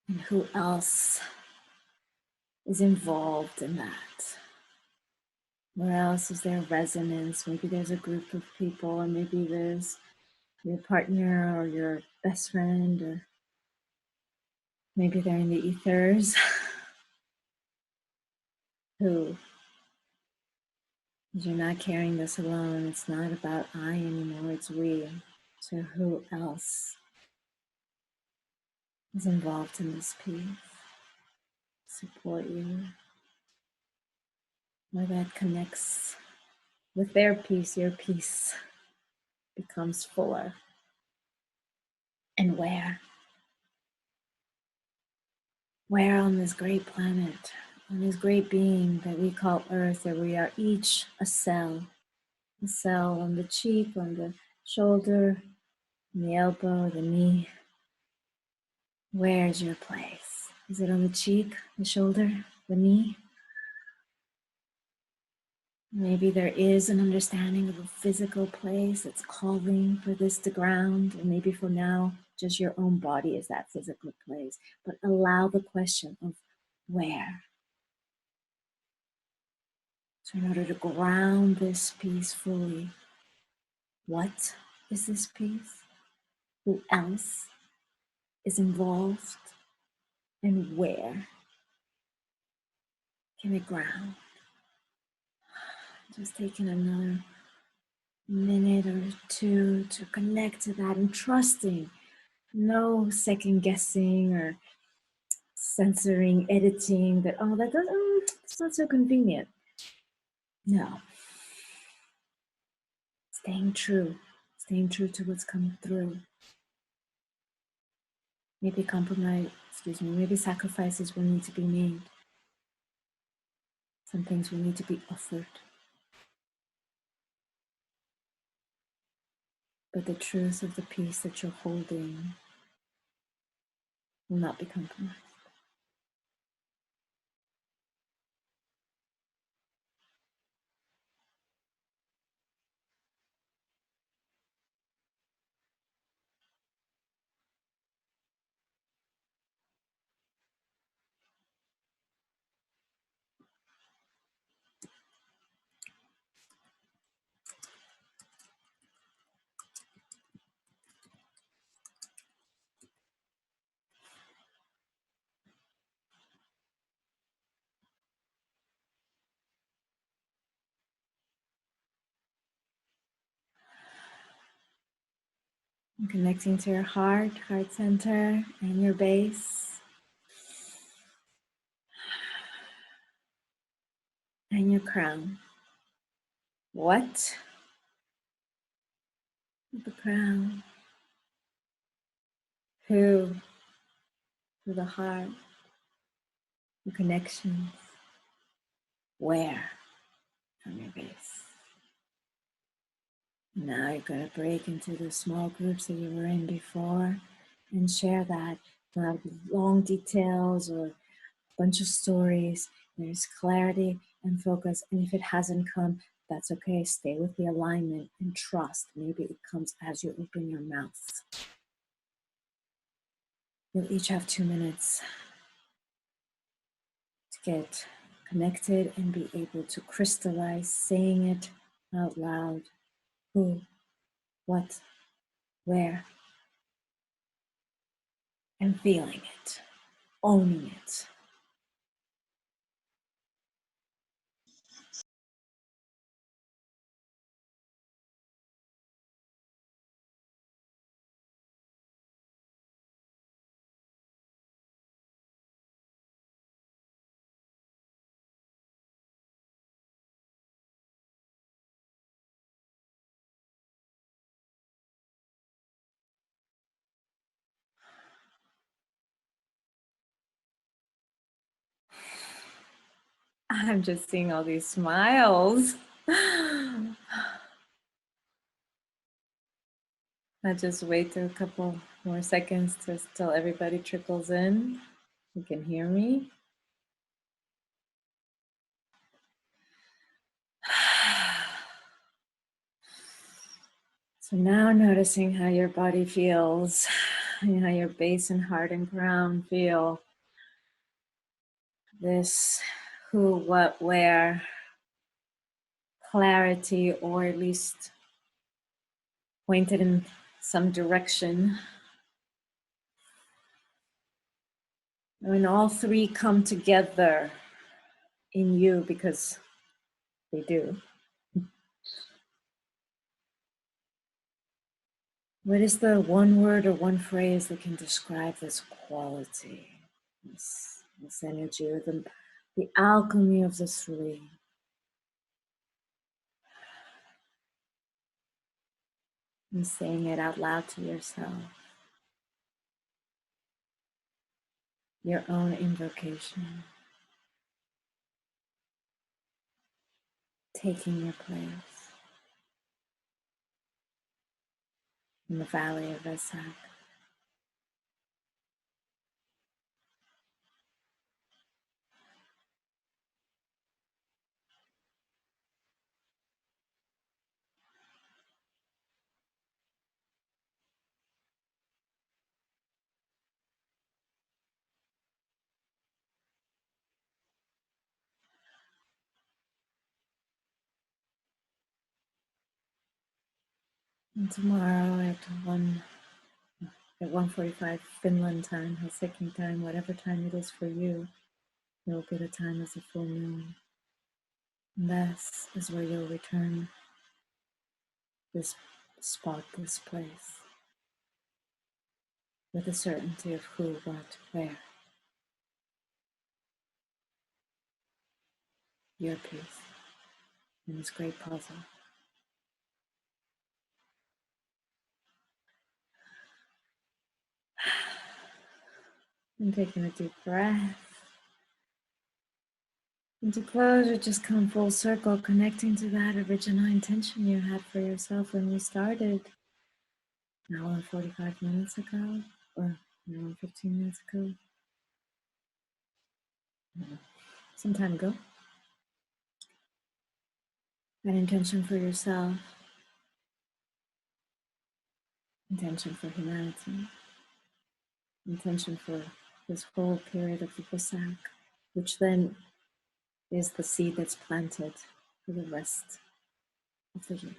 And who else is involved in that? Where else is there resonance? Maybe there's a group of people, or maybe there's your partner or your best friend, or maybe they're in the ethers who, you're not carrying this alone. It's not about I anymore, it's we. So who else is involved in this piece? Support you, where that connects with their piece, your piece becomes fuller. And where on this great planet, on this great being that we call Earth, that we are each a cell on the cheek, on the shoulder, on the elbow, the knee. Where's your place? Is it on the cheek, the shoulder, the knee? Maybe there is an understanding of a physical place that's calling for this to ground, and maybe for now, just your own body is that physical place. But allow the question of where. So in order to ground this piece fully, what is this piece? Who else is involved? And where can it ground? Just taking another minute or two to connect to that and trusting. No second guessing or censoring, editing that, oh, that doesn't, it's not so convenient. No. Staying true to what's coming through. Maybe maybe sacrifices will need to be made. Some things will need to be offered. But the truth of the piece that you're holding will not be compromised. And connecting to your heart center, and your base, and your crown. What? The crown. Who? For the heart. The connections. Where? From your base. Now you're going to break into the small groups that you were in before and share that. Not long details or a bunch of stories. There's clarity and focus. And if it hasn't come, that's okay. Stay with the alignment and trust. Maybe it comes as you open your mouth. You'll each have 2 minutes to get connected and be able to crystallize, saying it out loud. Who, what, where, and feeling it, owning it. I'm just seeing all these smiles. I'll just wait a couple more seconds till everybody trickles in. You can hear me. So now noticing how your body feels, how your base and heart and crown feel. this who, what, where clarity, or at least pointed in some direction. When all three come together in you, because they do. What is the one word or one phrase that can describe this quality, this energy, or the alchemy of the three? And saying it out loud to yourself. Your own invocation. Taking your place in the valley of Wesak. And tomorrow at 1:45 Finland time, Helsinki time, whatever time it is for you, you'll get a time as a full moon. And this is where you'll return this spot, this place, with the certainty of who, what, where. Your piece in this great puzzle. And taking a deep breath. And to close, or just come full circle, connecting to that original intention you had for yourself when we started. An hour and 45 minutes ago, or an hour and 15 minutes ago. Some time ago. That intention for yourself. Intention for humanity. Intention for this whole period of the Wesak, which then is the seed that's planted for the rest of the year.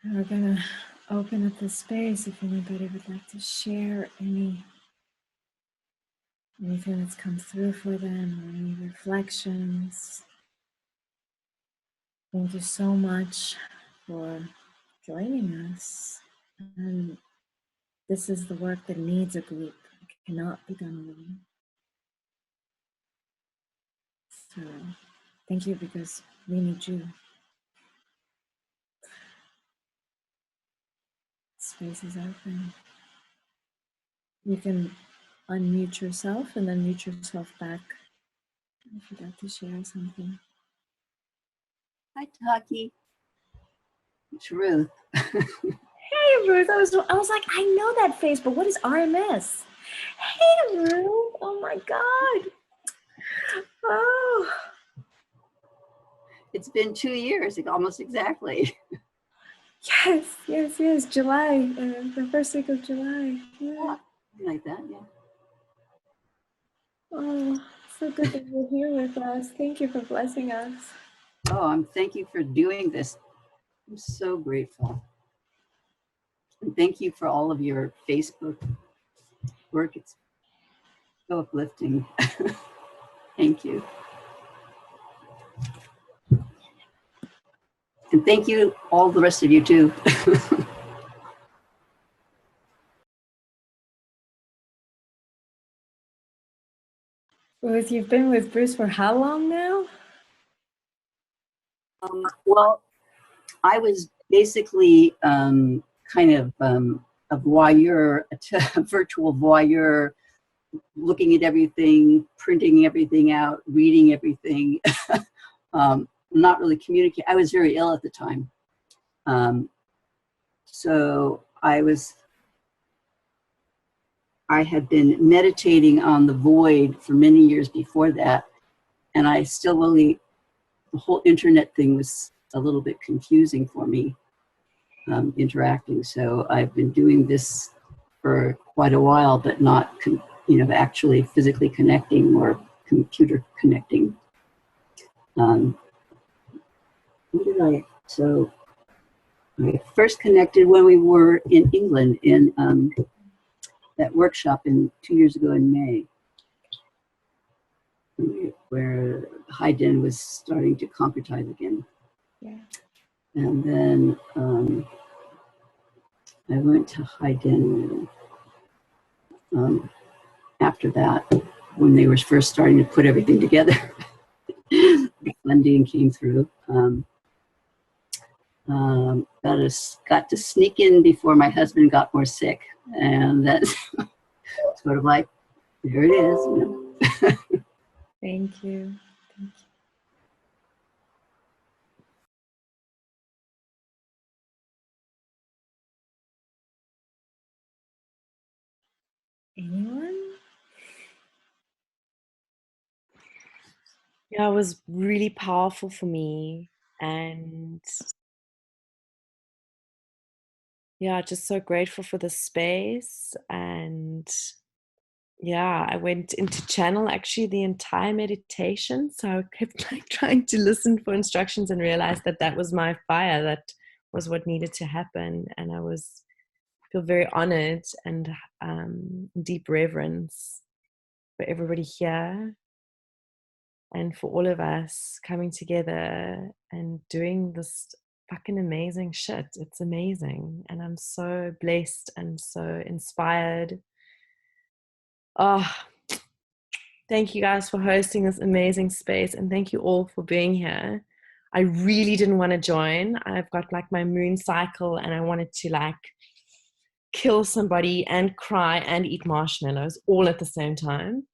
And we're going to open up the space if anybody would like to share anything that's come through for them, or any reflections. Thank you so much for joining us. And this is the work that needs a group. It cannot be done alone. So thank you, because we need you. Space is open. You can unmute yourself and then mute yourself back if you'd like to share something. Hi, Taki'h. It's Ruth. Hey, Ruth. I was like, I know that face, but what is RMS? Hey, Ruth. Oh my God. Oh. It's been 2 years, almost exactly. Yes. July, the first week of July. Yeah. Like that, yeah. Oh, so good that you're here with us. Thank you for blessing us. Oh, thank you for doing this. I'm so grateful. And thank you for all of your Facebook work. It's so uplifting. Thank you. And thank you, all the rest of you too. Ruth, you've been with Bruce for how long now? Well, I was basically kind of a voyeur, a virtual voyeur, looking at everything, printing everything out, reading everything, not really communicating. I was very ill at the time. So I had been meditating on the void for many years before that. And I still really, the whole internet thing was a little bit confusing for me, interacting. So I've been doing this for quite a while, but not, actually physically connecting or computer connecting. So I first connected when we were in England in that workshop 2 years ago in May, where Haydn was starting to concretize again. Yeah. And then I went to Haydn after that, when they were first starting to put everything together. The funding came through. Got to sneak in before my husband got more sick, and that's sort of like, there it is. Thank you. Thank you. Anyone? Yeah, it was really powerful for me, and yeah, just so grateful for the space. And yeah, I went into channel actually the entire meditation, so I kept like trying to listen for instructions and realized that that was my fire, that was what needed to happen. And I feel very honored and deep reverence for everybody here and for all of us coming together and doing this fucking amazing shit. It's amazing, and I'm so blessed and so inspired. Oh, thank you guys for hosting this amazing space, and thank you all for being here. I really didn't want to join. I've got like my moon cycle, and I wanted to like kill somebody and cry and eat marshmallows all at the same time.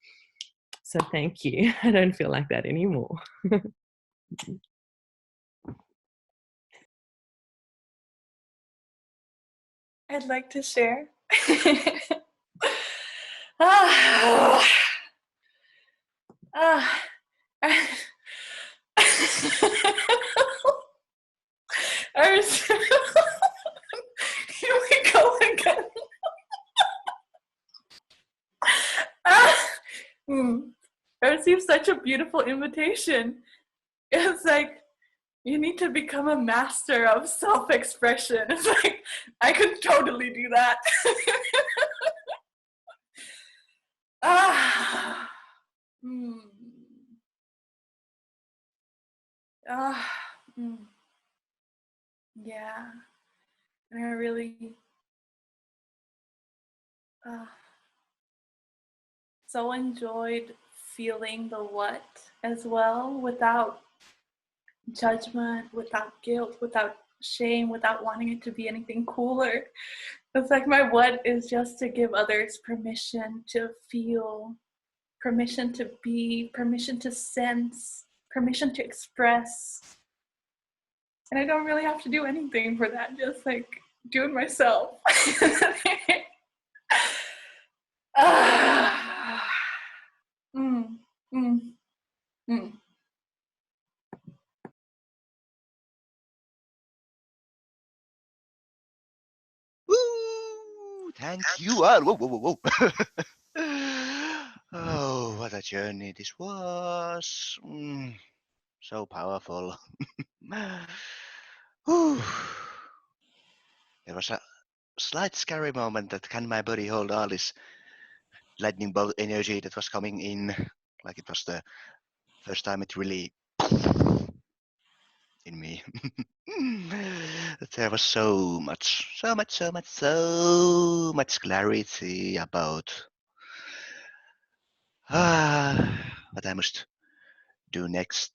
So thank you. I don't feel like that anymore. I'd like to share. Here we go again. I received such a beautiful invitation. It's like, you need to become a master of self-expression. It's like, I could totally do that. Yeah. And I really so enjoyed feeling the what as well, without judgment, without guilt, without shame, without wanting it to be anything cooler. It's like my what is just to give others permission to feel, permission to be, permission to sense, permission to express. And I don't really have to do anything for that, just like do it myself. Woo! Thank you all. Whoa, whoa, whoa, whoa. Oh, what a journey this was. So powerful. Whew. There was a slight scary moment that can my body hold all this lightning bolt energy that was coming in, like it was the first time it really in me. There was so much clarity about what I must do next,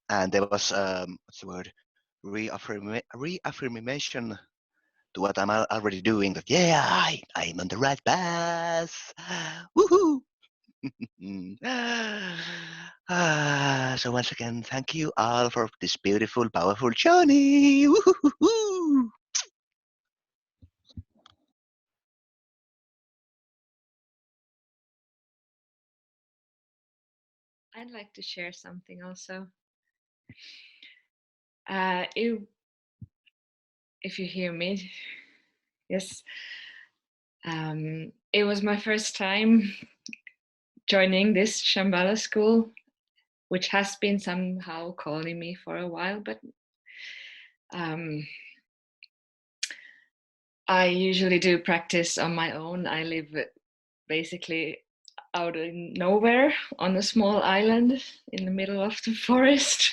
and there was what's the word, reaffirmation to what I'm already doing, that yeah, I'm on the right path. Woohoo! So once again, thank you all for this beautiful, powerful journey. Woo-hoo-hoo-hoo. I'd like to share something also. If you hear me, yes. It was my first time joining this Shamballa school, which has been somehow calling me for a while, but I usually do practice on my own. I live basically out in nowhere on a small island in the middle of the forest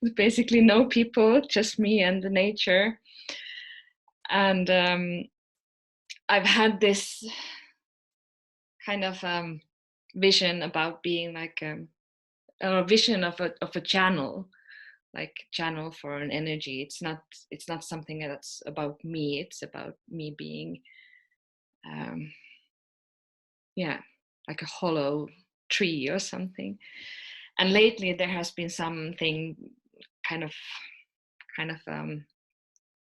with basically no people, just me and the nature. And I've had this kind of vision about being like a vision of a channel, like channel for an energy. It's not something that's about me. It's about me being yeah, like a hollow tree or something. And lately there has been something kind of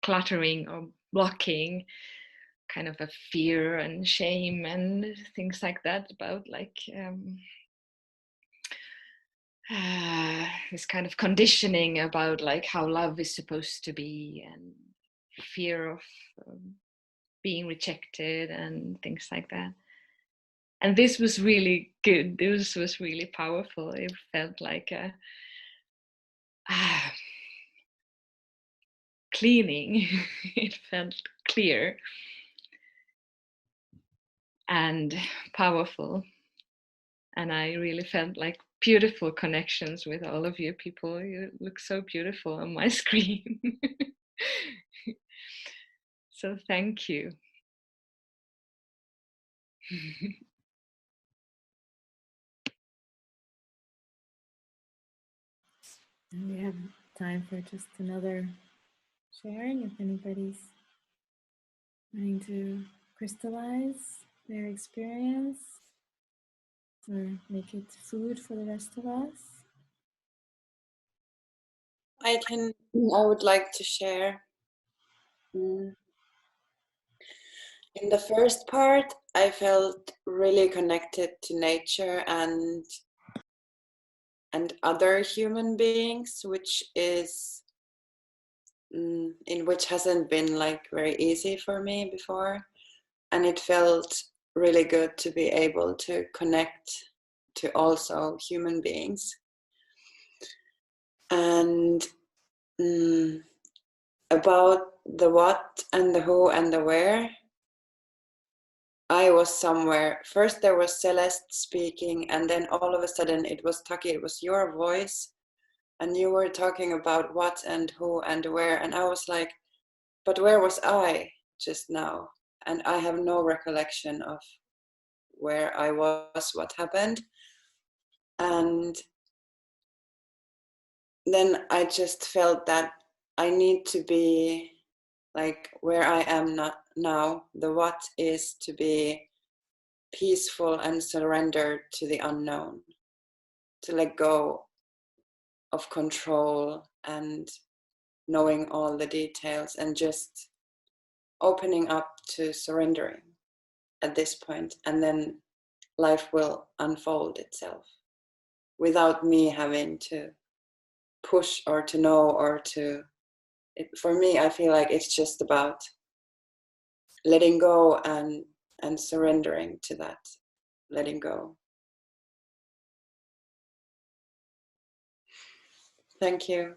cluttering or blocking, kind of a fear and shame and things like that about like this kind of conditioning about like how love is supposed to be, and fear of being rejected and things like that. And this was really good. This was really powerful. It felt like a cleaning. It felt clear and powerful. And I really felt like beautiful connections with all of you people. You look so beautiful on my screen. So thank you. And we have time for just another sharing if anybody's wanting to crystallize their experience or make it food for the rest of us. I would like to share. In the first part, I felt really connected to nature and other human beings, which is in which hasn't been like very easy for me before, and it felt really good to be able to connect to also human beings. And about the what and the who and the where, I was somewhere. First there was Celeste speaking, and then all of a sudden it was Taki'h, it was your voice, and you were talking about what and who and where, and I was like, but where was I just now? And I have no recollection of where I was, what happened. And then I just felt that I need to be like where I am not now. The what is to be peaceful and surrender to the unknown, to let go of control and knowing all the details and just opening up to surrendering at this point, and then life will unfold itself without me having to push or to know or to for me, I feel like it's just about letting go and surrendering to that, letting go. Thank you.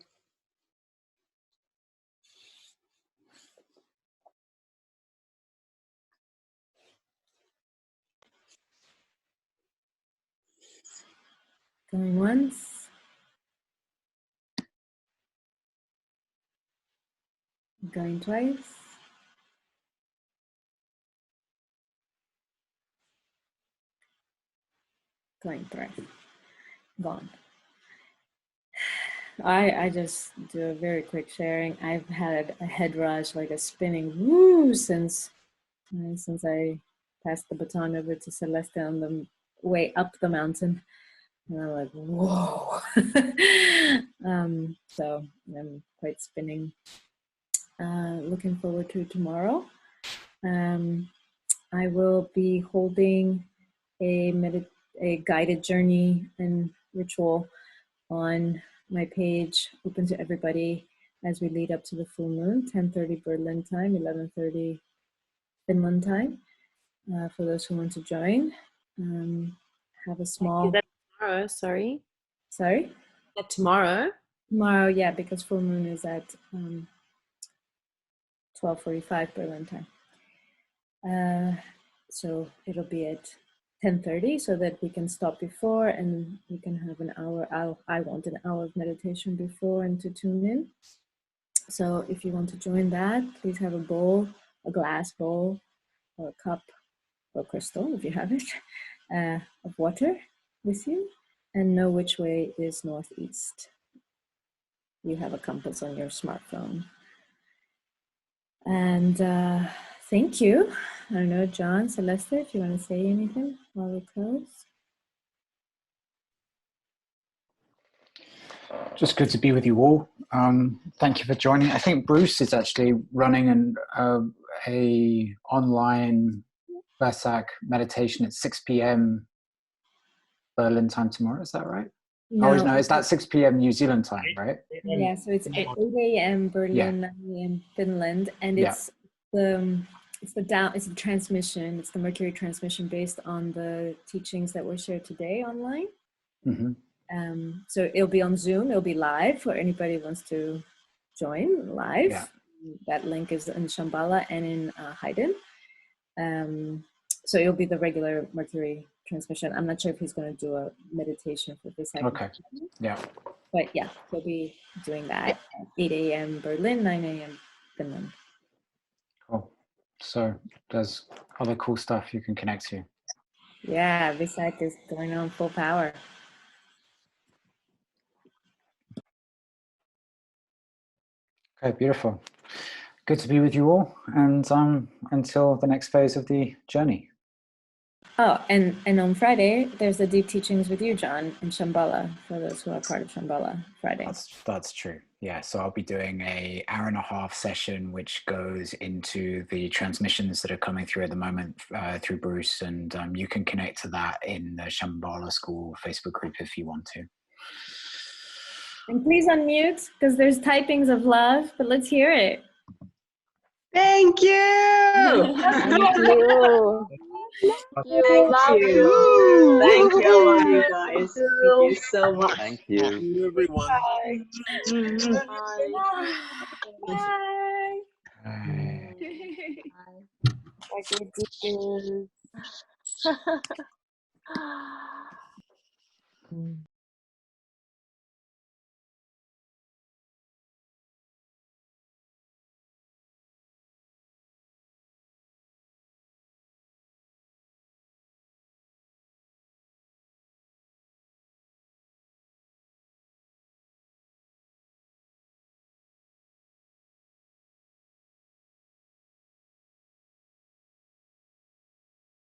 Going once. Going twice. Going thrice. Gone. I just do a very quick sharing. I've had a head rush, like a spinning woo, since I passed the baton over to Celeste on the way up the mountain. And I'm like, whoa. So I'm quite spinning. Looking forward to tomorrow. I will be holding a guided journey and ritual on my page, open to everybody. as we lead up to the full moon, 10:30 Berlin time, 11:30 Finland time, for those who want to join. Have a small... Is that tomorrow? Sorry? Sorry? That tomorrow? Tomorrow, yeah, because full moon is at 12:45 Berlin time. So it'll be at 10:30 so that we can stop before and we can have an hour. I want an hour of meditation before and to tune in. So if you want to join that, please have a bowl, a glass bowl or a cup or crystal, if you have it, of water with you, and know which way is northeast. You have a compass on your smartphone. And thank you. I don't know, John, Celeste, if you want to say anything while we close. Just good to be with you all. Thank you for joining. I think Bruce is actually running a online Wesak meditation at 6 p.m. Berlin time tomorrow. Is that right? No, Oh, no, it's that 6 p.m. New Zealand time, right? Yeah, so it's 8 a.m. Berlin, Yeah. 9 a.m. Finland, and Yeah. it's the transmission. It's the Mercury transmission based on the teachings that were shared today online. Mm-hmm. So it'll be on Zoom. It'll be live for anybody who wants to join live. Yeah. That link is in Shamballa and in Haydn. So it'll be the regular Mercury transmission. I'm not sure if he's going to do a meditation for this. Okay. Yeah. But yeah, he'll be doing that at 8 a.m. Berlin, 9 a.m. Finland. Cool. So there's other cool stuff you can connect to. Yeah, Wesak is going on full power. Okay, beautiful. Good to be with you all, and until the next phase of the journey. Oh, and on Friday, there's the deep teachings with you, John, in Shamballa, for those who are part of Shamballa Friday. That's true. Yeah, so I'll be doing an hour-and-a-half session, which goes into the transmissions that are coming through at the moment through Bruce, and you can connect to that in the Shamballa School Facebook group if you want to. And please unmute, because there's typings of love, but let's hear it. Thank you. Thank you. Thank you. Thank you, all of you guys. Thank you so much. Thank you. Everyone. Bye. Bye. Bye. Like we do.